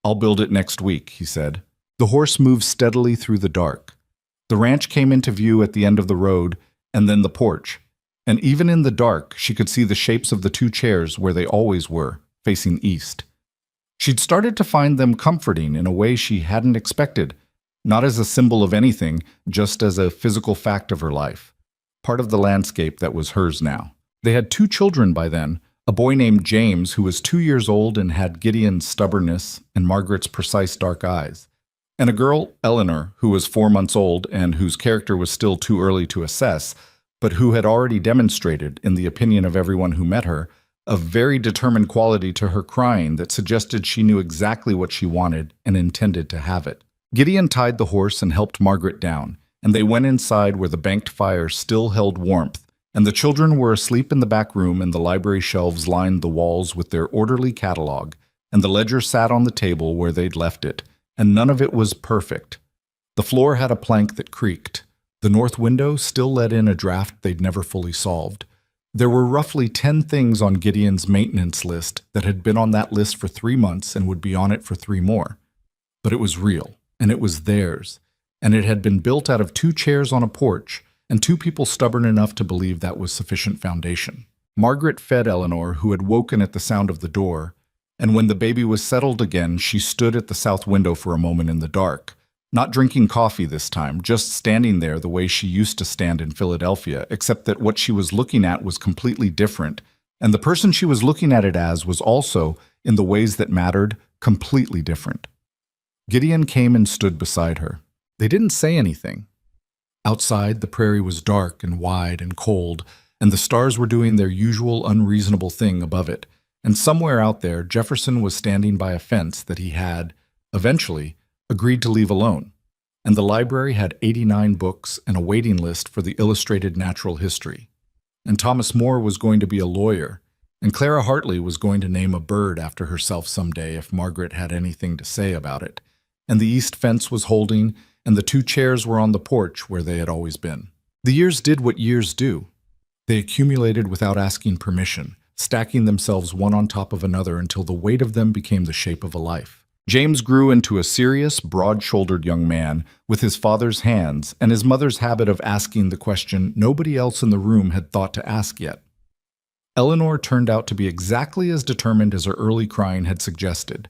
"I'll build it next week," he said. The horse moved steadily through the dark. The ranch came into view at the end of the road, and then the porch. And even in the dark, she could see the shapes of the two chairs where they always were, facing east. She'd started to find them comforting in a way she hadn't expected, not as a symbol of anything, just as a physical fact of her life, part of the landscape that was hers now. They had 2 children by then, a boy named James who was 2 years old and had Gideon's stubbornness and Margaret's precise dark eyes, and a girl, Eleanor, who was 4 months old and whose character was still too early to assess, but who had already demonstrated, in the opinion of everyone who met her, a very determined quality to her crying that suggested she knew exactly what she wanted and intended to have it. Gideon tied the horse and helped Margaret down, and they went inside where the banked fire still held warmth, and the children were asleep in the back room and the library shelves lined the walls with their orderly catalog, and the ledger sat on the table where they'd left it, and none of it was perfect. The floor had a plank that creaked. The north window still let in a draft they'd never fully solved. There were roughly 10 things on Gideon's maintenance list that had been on that list for 3 months and would be on it for 3 more. But it was real, and it was theirs, and it had been built out of 2 chairs on a porch, and 2 people stubborn enough to believe that was sufficient foundation. Margaret fed Eleanor, who had woken at the sound of the door, and when the baby was settled again, she stood at the south window for a moment in the dark, not drinking coffee this time, just standing there the way she used to stand in Philadelphia, except that what she was looking at was completely different, and the person she was looking at it as was also, in the ways that mattered, completely different. Gideon came and stood beside her. They didn't say anything. Outside, the prairie was dark and wide and cold, and the stars were doing their usual unreasonable thing above it, and somewhere out there, Jefferson was standing by a fence that he had, eventually, agreed to leave alone, and the library had 89 books and a waiting list for the illustrated natural history. And Thomas More was going to be a lawyer, and Clara Hartley was going to name a bird after herself someday if Margaret had anything to say about it, and the east fence was holding, and the 2 chairs were on the porch where they had always been. The years did what years do. They accumulated without asking permission, stacking themselves one on top of another until the weight of them became the shape of a life. James grew into a serious, broad-shouldered young man with his father's hands and his mother's habit of asking the question nobody else in the room had thought to ask yet. Eleanor turned out to be exactly as determined as her early crying had suggested.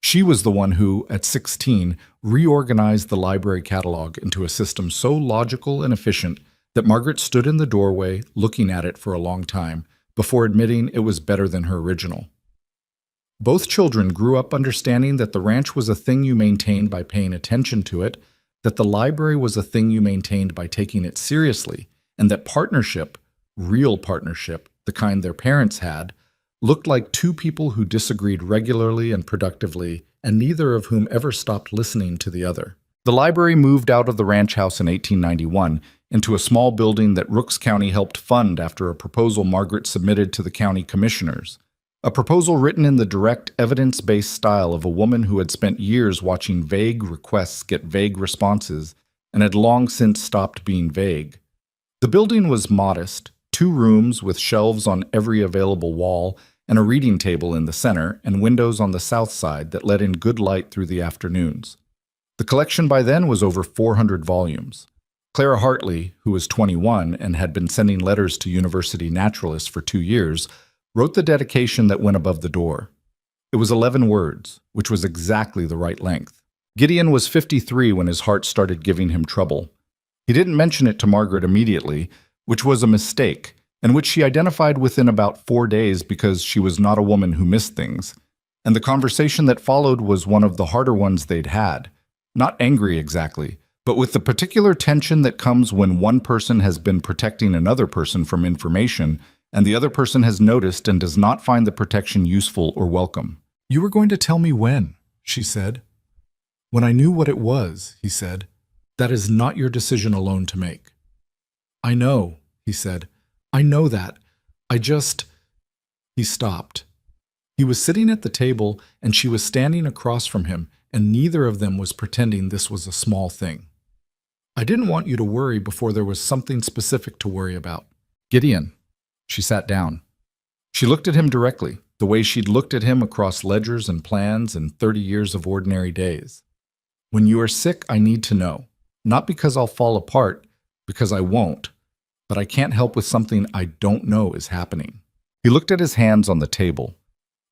She was the one who, at 16, reorganized the library catalog into a system so logical and efficient that Margaret stood in the doorway looking at it for a long time before admitting it was better than her original. Both children grew up understanding that the ranch was a thing you maintained by paying attention to it, that the library was a thing you maintained by taking it seriously, and that partnership, real partnership, the kind their parents had, looked like 2 people who disagreed regularly and productively, and neither of whom ever stopped listening to the other. The library moved out of the ranch house in 1891 into a small building that Rooks County helped fund after a proposal Margaret submitted to the county commissioners. A proposal written in the direct, evidence-based style of a woman who had spent years watching vague requests get vague responses and had long since stopped being vague. The building was modest, 2 rooms with shelves on every available wall and a reading table in the center and windows on the south side that let in good light through the afternoons. The collection by then was over 400 volumes. Clara Hartley, who was 21 and had been sending letters to university naturalists for 2 years, wrote the dedication that went above the door. It was 11 words, which was exactly the right length. Gideon was 53 when his heart started giving him trouble. He didn't mention it to Margaret immediately, which was a mistake, and which she identified within about 4 days because she was not a woman who missed things. And the conversation that followed was one of the harder ones they'd had. Not angry exactly, but with the particular tension that comes when one person has been protecting another person from information, and the other person has noticed and does not find the protection useful or welcome. "You were going to tell me when," she said. "When I knew what it was," he said. "That is not your decision alone to make." "I know," he said. "I know that. I just—" He stopped. He was sitting at the table, and she was standing across from him, and neither of them was pretending this was a small thing. "I didn't want you to worry before there was something specific to worry about." "Gideon." She sat down. She looked at him directly, the way she'd looked at him across ledgers and plans and 30 years of ordinary days. "When you are sick, I need to know. Not because I'll fall apart, because I won't, but I can't help with something I don't know is happening." He looked at his hands on the table.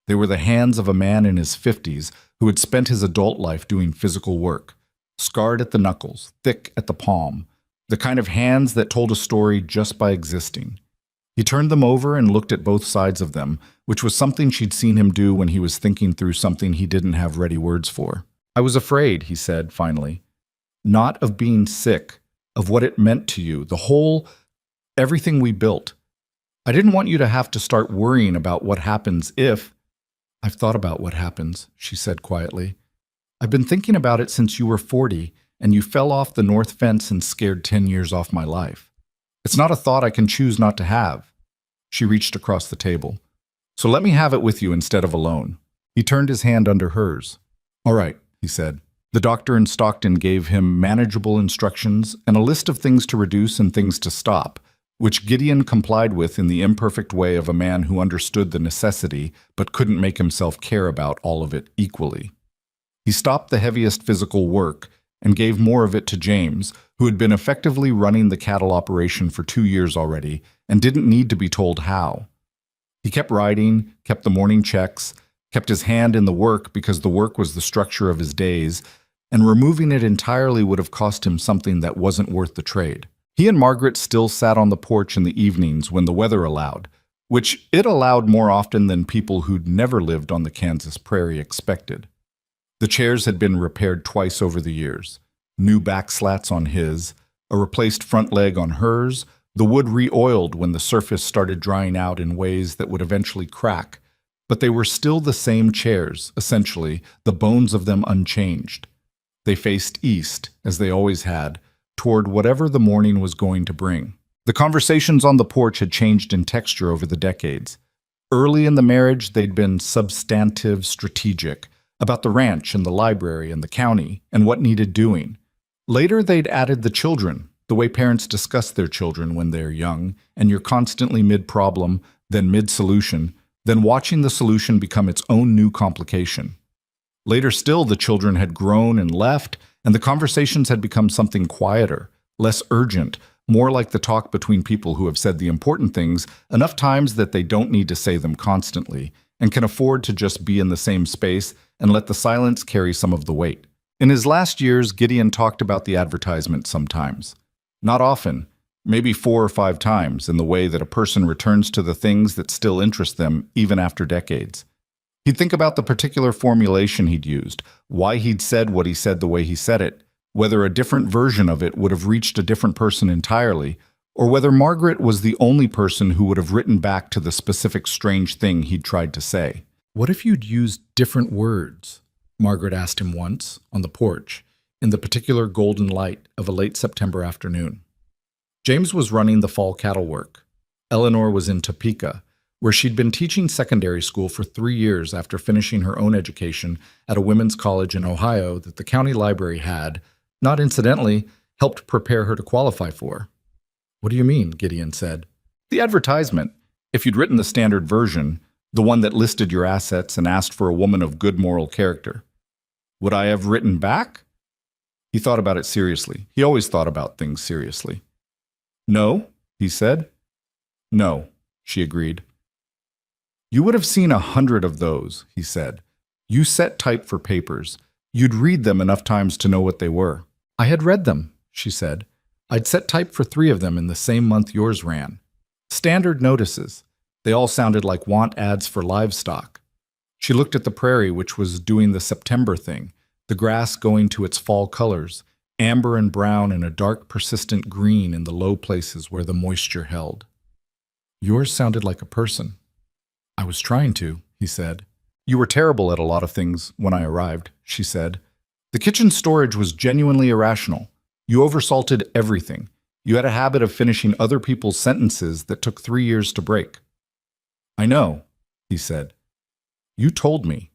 They were the hands of a man in his 50s who had spent his adult life doing physical work, scarred at the knuckles, thick at the palm, the kind of hands that told a story just by existing. He turned them over and looked at both sides of them, which was something she'd seen him do when he was thinking through something he didn't have ready words for. "I was afraid," he said, finally. "Not of being sick, of what it meant to you, everything we built. I didn't want you to have to start worrying about what happens if—" "I've thought about what happens," she said quietly. "I've been thinking about it since you were 40, and you fell off the north fence and scared 10 years off my life. It's not a thought I can choose not to have." She reached across the table. "So let me have it with you instead of alone." He turned his hand under hers. "All right," he said. The doctor in Stockton gave him manageable instructions and a list of things to reduce and things to stop, which Gideon complied with in the imperfect way of a man who understood the necessity but couldn't make himself care about all of it equally. He stopped the heaviest physical work and gave more of it to James, who had been effectively running the cattle operation for 2 years already and didn't need to be told how. He kept writing, kept the morning checks, kept his hand in the work because the work was the structure of his days, and removing it entirely would have cost him something that wasn't worth the trade. He and Margaret still sat on the porch in the evenings when the weather allowed, which it allowed more often than people who'd never lived on the Kansas prairie expected. The chairs had been repaired twice over the years. New back slats on his, a replaced front leg on hers, the wood re-oiled when the surface started drying out in ways that would eventually crack, but they were still the same chairs, essentially, the bones of them unchanged. They faced east, as they always had, toward whatever the morning was going to bring. The conversations on the porch had changed in texture over the decades. Early in the marriage, they'd been substantive, strategic, about the ranch and the library and the county and what needed doing. Later, they'd added the children, the way parents discuss their children when they're young, and you're constantly mid-problem, then mid-solution, then watching the solution become its own new complication. Later still, the children had grown and left, and the conversations had become something quieter, less urgent, more like the talk between people who have said the important things enough times that they don't need to say them constantly, and can afford to just be in the same space and let the silence carry some of the weight. In his last years, Gideon talked about the advertisement sometimes. Not often, maybe 4 or 5 times, in the way that a person returns to the things that still interest them even after decades. He'd think about the particular formulation he'd used, why he'd said what he said the way he said it, whether a different version of it would have reached a different person entirely, or whether Margaret was the only person who would have written back to the specific strange thing he'd tried to say. "What if you'd used different words?" Margaret asked him once, on the porch, in the particular golden light of a late September afternoon. James was running the fall cattle work. Eleanor was in Topeka, where she'd been teaching secondary school for 3 years after finishing her own education at a women's college in Ohio that the county library had, not incidentally, helped prepare her to qualify for. "What do you mean?" Gideon said. "The advertisement. If you'd written the standard version, the one that listed your assets and asked for a woman of good moral character. Would I have written back?" He thought about it seriously. He always thought about things seriously. "No," he said. "No," she agreed. "You would have seen 100 of those," he said. "You set type for papers. You'd read them enough times to know what they were." "I had read them," she said. "I'd set type for 3 of them in the same month yours ran. Standard notices. They all sounded like want ads for livestock." She looked at the prairie, which was doing the September thing, the grass going to its fall colors, amber and brown and a dark, persistent green in the low places where the moisture held. Yours sounded like a person. I was trying to, he said. You were terrible at a lot of things when I arrived, she said. The kitchen storage was genuinely irrational. You oversalted everything. You had a habit of finishing other people's sentences that took 3 years to break. I know, he said. You told me.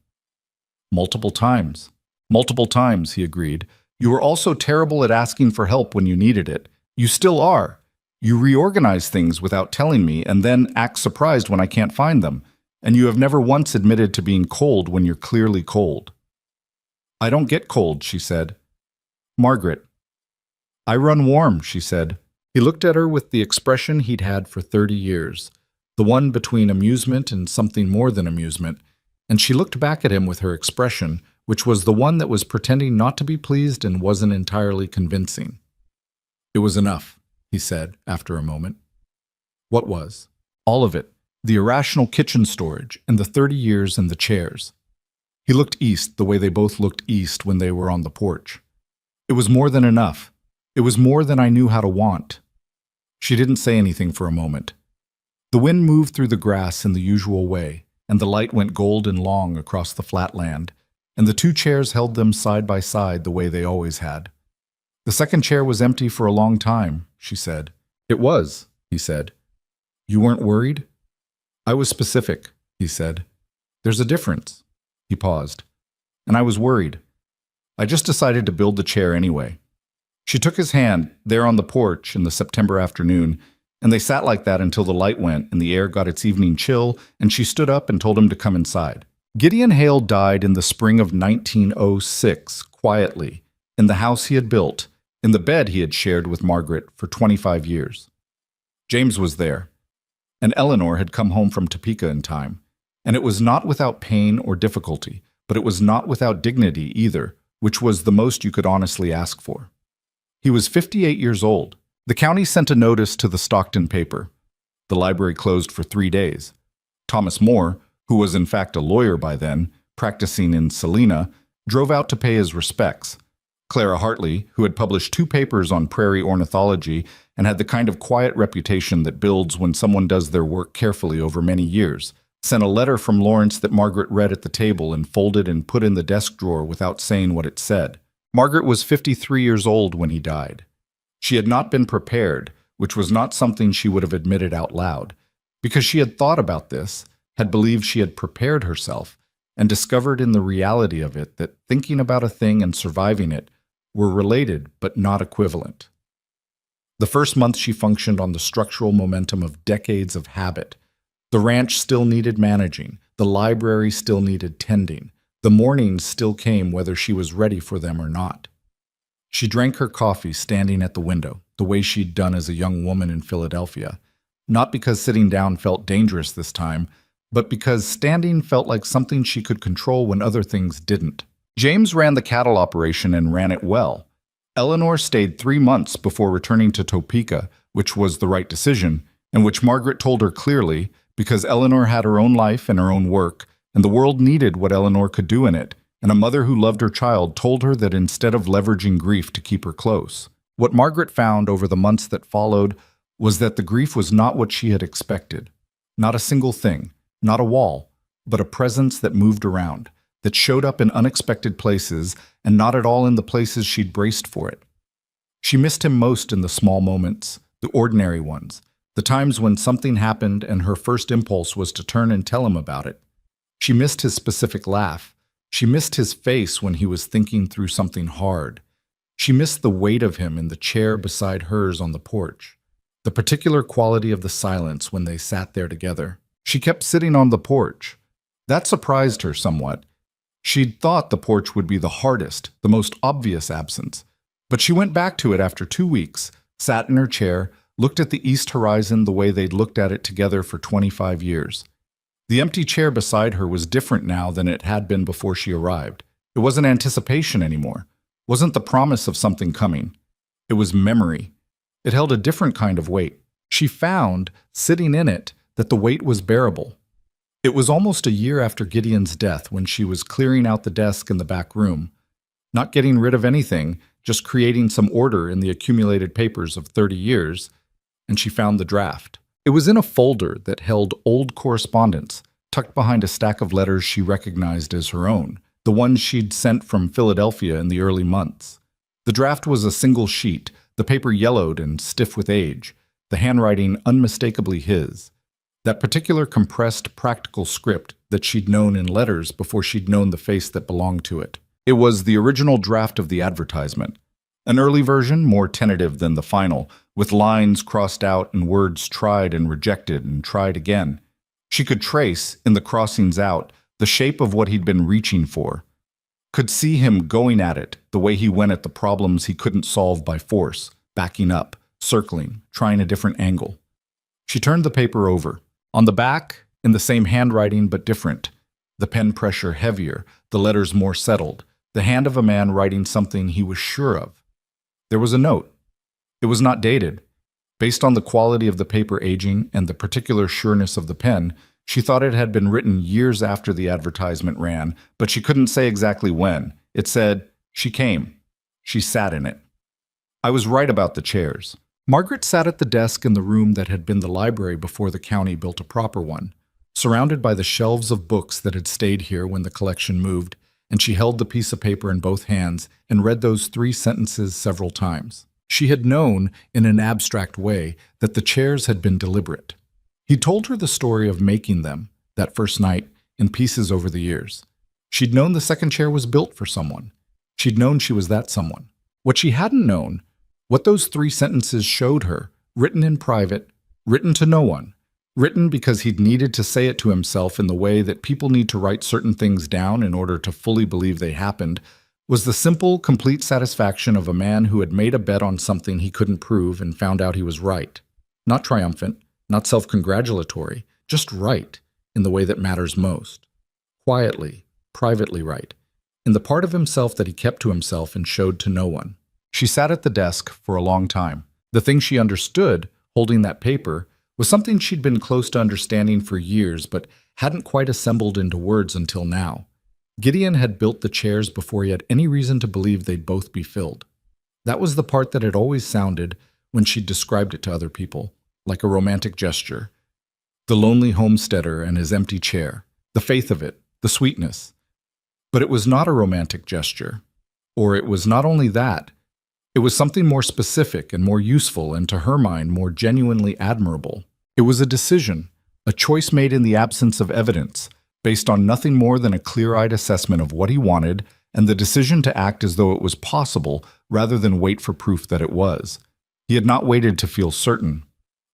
Multiple times. Multiple times, he agreed. You were also terrible at asking for help when you needed it. You still are. You reorganize things without telling me and then act surprised when I can't find them. And you have never once admitted to being cold when you're clearly cold. I don't get cold, she said. Margaret. I run warm, she said. He looked at her with the expression he'd had for 30 years, the one between amusement and something more than amusement, and she looked back at him with her expression, which was the one that was pretending not to be pleased and wasn't entirely convincing. It was enough, he said after a moment. What was? All of it. The irrational kitchen storage, and the 30 years and the chairs. He looked east the way they both looked east when they were on the porch. It was more than enough. It was more than I knew how to want. She didn't say anything for a moment. The wind moved through the grass in the usual way, and the light went gold and long across the flat land, and the two chairs held them side by side the way they always had. The second chair was empty for a long time, she said. It was, he said. You weren't worried? I was specific, he said. There's a difference. He paused. And I was worried. I just decided to build the chair anyway. She took his hand there on the porch in the September afternoon, and they sat like that until the light went and the air got its evening chill, and she stood up and told him to come inside. Gideon Hale died in the spring of 1906, quietly, in the house he had built, in the bed he had shared with Margaret for 25 years. James was there, and Eleanor had come home from Topeka in time, and it was not without pain or difficulty, but it was not without dignity either, which was the most you could honestly ask for. He was 58 years old. The county sent a notice to the Stockton paper. The library closed for 3 days. Thomas Moore, who was in fact a lawyer by then, practicing in Salina, drove out to pay his respects. Clara Hartley, who had published 2 papers on prairie ornithology and had the kind of quiet reputation that builds when someone does their work carefully over many years, sent a letter from Lawrence that Margaret read at the table and folded and put in the desk drawer without saying what it said. Margaret was 53 years old when he died. She had not been prepared, which was not something she would have admitted out loud, because she had thought about this, had believed she had prepared herself, and discovered in the reality of it that thinking about a thing and surviving it were related but not equivalent. The first month she functioned on the structural momentum of decades of habit. The ranch still needed managing, the library still needed tending, the mornings still came whether she was ready for them or not. She drank her coffee standing at the window, the way she'd done as a young woman in Philadelphia, not because sitting down felt dangerous this time, but because standing felt like something she could control when other things didn't. James ran the cattle operation and ran it well. Eleanor stayed 3 months before returning to Topeka, which was the right decision, and which Margaret told her clearly, because Eleanor had her own life and her own work, and the world needed what Eleanor could do in it, and a mother who loved her child told her that instead of leveraging grief to keep her close, what Margaret found over the months that followed was that the grief was not what she had expected. Not a single thing, not a wall, but a presence that moved around, that showed up in unexpected places and not at all in the places she'd braced for it. She missed him most in the small moments, the ordinary ones, the times when something happened and her first impulse was to turn and tell him about it. She missed his specific laugh. She missed his face when he was thinking through something hard. She missed the weight of him in the chair beside hers on the porch, the particular quality of the silence when they sat there together. She kept sitting on the porch. That surprised her somewhat. She'd thought the porch would be the hardest, the most obvious absence. But she went back to it after 2 weeks, sat in her chair, looked at the east horizon the way they'd looked at it together for 25 years. The empty chair beside her was different now than it had been before she arrived. It wasn't anticipation anymore. Wasn't the promise of something coming. It was memory. It held a different kind of weight. She found, sitting in it, that the weight was bearable. It was almost a year after Gideon's death when she was clearing out the desk in the back room. Not getting rid of anything, just creating some order in the accumulated papers of 30 years, and she found the draft. It was in a folder that held old correspondence, tucked behind a stack of letters she recognized as her own, the ones she'd sent from Philadelphia in the early months. The draft was a single sheet, the paper yellowed and stiff with age, the handwriting unmistakably his. That particular compressed, practical script that she'd known in letters before she'd known the face that belonged to it. It was the original draft of the advertisement. An early version, more tentative than the final, with lines crossed out and words tried and rejected and tried again. She could trace, in the crossings out, the shape of what he'd been reaching for. Could see him going at it, the way he went at the problems he couldn't solve by force, backing up, circling, trying a different angle. She turned the paper over. On the back, in the same handwriting but different, the pen pressure heavier, the letters more settled, the hand of a man writing something he was sure of. There was a note. It was not dated. Based on the quality of the paper aging and the particular sureness of the pen, she thought it had been written years after the advertisement ran, but she couldn't say exactly when. It said, "She came. She sat in it." I was right about the chairs. Margaret sat at the desk in the room that had been the library before the county built a proper one, surrounded by the shelves of books that had stayed here when the collection moved, and she held the piece of paper in both hands and read those 3 sentences several times. She had known, in an abstract way, that the chairs had been deliberate. He told her the story of making them, that first night, in pieces over the years. She'd known the second chair was built for someone. She'd known she was that someone. What she hadn't known, what those 3 sentences showed her, written in private, written to no one, written because he'd needed to say it to himself in the way that people need to write certain things down in order to fully believe they happened, was the simple, complete satisfaction of a man who had made a bet on something he couldn't prove and found out he was right. Not triumphant, not self-congratulatory, just right in the way that matters most. Quietly, privately right, in the part of himself that he kept to himself and showed to no one. She sat at the desk for a long time. The thing she understood, holding that paper, was something she'd been close to understanding for years but hadn't quite assembled into words until now. Gideon had built the chairs before he had any reason to believe they'd both be filled. That was the part that had always sounded, when she'd described it to other people, like a romantic gesture. The lonely homesteader and his empty chair, the faith of it, the sweetness. But it was not a romantic gesture. Or it was not only that. It was something more specific and more useful and, to her mind, more genuinely admirable. It was a decision, a choice made in the absence of evidence, based on nothing more than a clear-eyed assessment of what he wanted and the decision to act as though it was possible rather than wait for proof that it was. He had not waited to feel certain.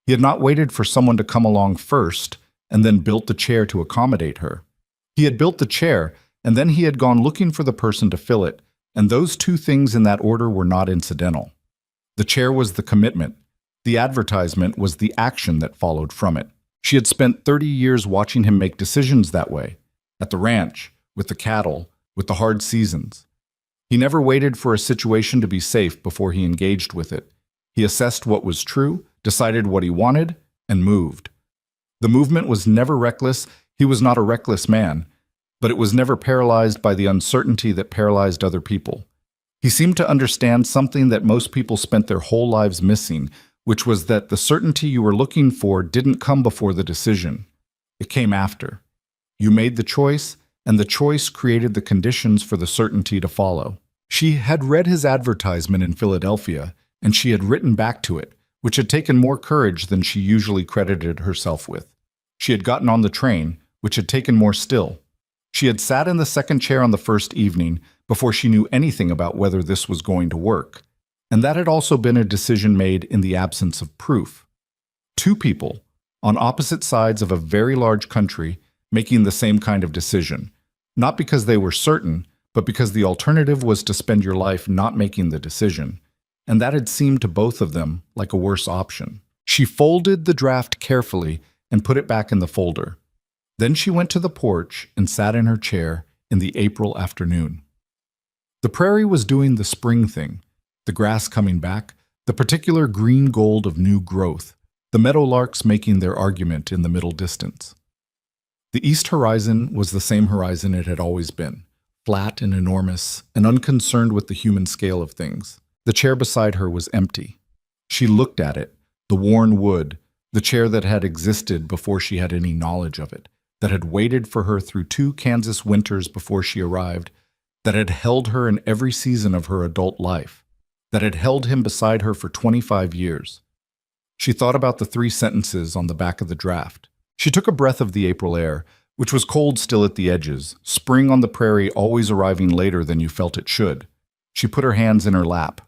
He had not waited for someone to come along first and then built the chair to accommodate her. He had built the chair, and then he had gone looking for the person to fill it, and those 2 things in that order were not incidental. The chair was the commitment. The advertisement was the action that followed from it. She had spent 30 years watching him make decisions that way, at the ranch, with the cattle, with the hard seasons. He never waited for a situation to be safe before he engaged with it. He assessed what was true, decided what he wanted, and moved. The movement was never reckless. He was not a reckless man, but it was never paralyzed by the uncertainty that paralyzed other people. He seemed to understand something that most people spent their whole lives missing, which was that the certainty you were looking for didn't come before the decision. It came after. You made the choice, and the choice created the conditions for the certainty to follow. She had read his advertisement in Philadelphia, and she had written back to it, which had taken more courage than she usually credited herself with. She had gotten on the train, which had taken more still. She had sat in the second chair on the first evening before she knew anything about whether this was going to work. And that had also been a decision made in the absence of proof. 2 people, on opposite sides of a very large country, making the same kind of decision, not because they were certain, but because the alternative was to spend your life not making the decision. And that had seemed to both of them like a worse option. She folded the draft carefully and put it back in the folder. Then she went to the porch and sat in her chair in the April afternoon. The prairie was doing the spring thing, the grass coming back, the particular green gold of new growth, the meadowlarks making their argument in the middle distance. The east horizon was the same horizon it had always been, flat and enormous, and unconcerned with the human scale of things. The chair beside her was empty. She looked at it, the worn wood, the chair that had existed before she had any knowledge of it, that had waited for her through 2 Kansas winters before she arrived, that had held her in every season of her adult life, that had held him beside her for 25 years. She thought about the 3 sentences on the back of the draft. She took a breath of the April air, which was cold still at the edges, spring on the prairie always arriving later than you felt it should. She put her hands in her lap.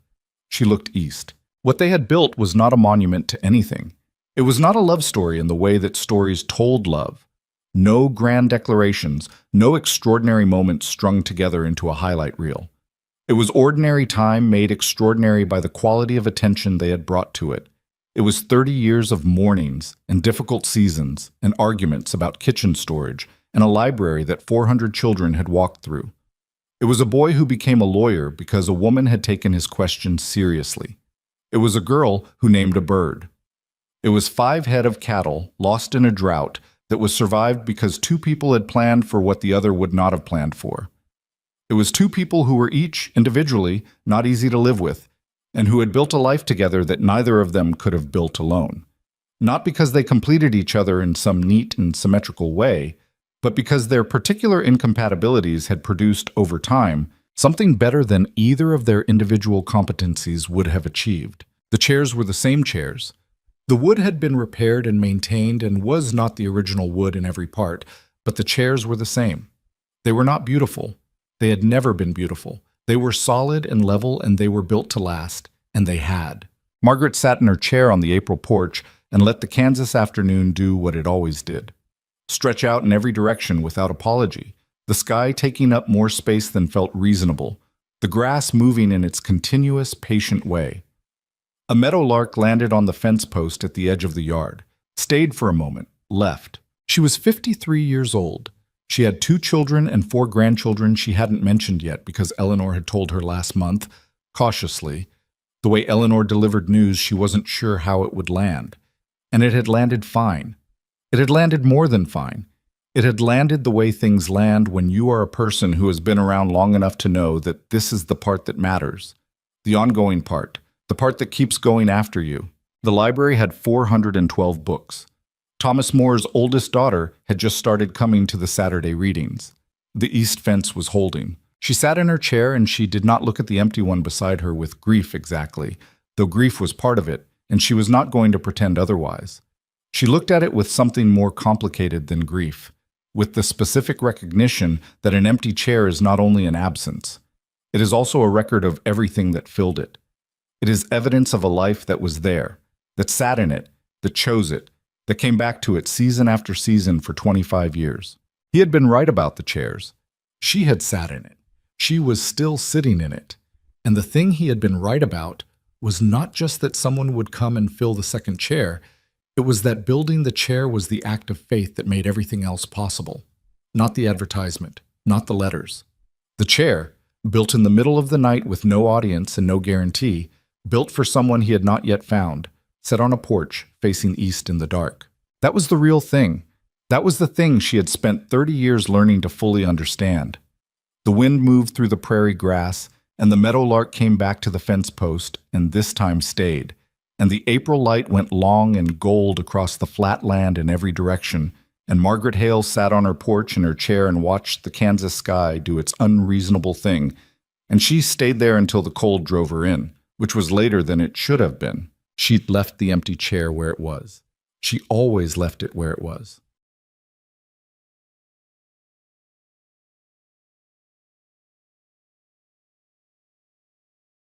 She looked east. What they had built was not a monument to anything. It was not a love story in the way that stories told love. No grand declarations, no extraordinary moments strung together into a highlight reel. It was ordinary time made extraordinary by the quality of attention they had brought to it. It was 30 years of mornings and difficult seasons and arguments about kitchen storage and a library that 400 children had walked through. It was a boy who became a lawyer because a woman had taken his questions seriously. It was a girl who named a bird. It was 5 head of cattle lost in a drought that was survived because 2 people had planned for what the other would not have planned for. It was 2 people who were each, individually, not easy to live with, and who had built a life together that neither of them could have built alone. Not because they completed each other in some neat and symmetrical way, but because their particular incompatibilities had produced, over time, something better than either of their individual competencies would have achieved. The chairs were the same chairs. The wood had been repaired and maintained and was not the original wood in every part, but the chairs were the same. They were not beautiful. They had never been beautiful. They were solid and level, and they were built to last, and they had. Margaret sat in her chair on the April porch and let the Kansas afternoon do what it always did. Stretch out in every direction without apology, the sky taking up more space than felt reasonable, the grass moving in its continuous, patient way. A meadowlark landed on the fence post at the edge of the yard, stayed for a moment, left. She was 53 years old. She had 2 children and 4 grandchildren she hadn't mentioned yet because Eleanor had told her last month, cautiously. The way Eleanor delivered news, she wasn't sure how it would land. And it had landed fine. It had landed more than fine. It had landed the way things land when you are a person who has been around long enough to know that this is the part that matters. The ongoing part. The part that keeps going after you. The library had 412 books. Thomas More's oldest daughter had just started coming to the Saturday readings. The east fence was holding. She sat in her chair and she did not look at the empty one beside her with grief exactly, though grief was part of it, and she was not going to pretend otherwise. She looked at it with something more complicated than grief, with the specific recognition that an empty chair is not only an absence. It is also a record of everything that filled it. It is evidence of a life that was there, that sat in it, that chose it, that came back to it season after season for 25 years. He had been right about the chairs. She had sat in it. She was still sitting in it. And the thing he had been right about was not just that someone would come and fill the second chair, it was that building the chair was the act of faith that made everything else possible. Not the advertisement, not the letters. The chair, built in the middle of the night with no audience and no guarantee, built for someone he had not yet found, sat on a porch facing east in the dark. That was the real thing. That was the thing she had spent 30 years learning to fully understand. The wind moved through the prairie grass, and the meadowlark came back to the fence post, and this time stayed. And the April light went long and gold across the flat land in every direction, and Margaret Hale sat on her porch in her chair and watched the Kansas sky do its unreasonable thing, and she stayed there until the cold drove her in, which was later than it should have been. She'd left the empty chair where it was. She always left it where it was.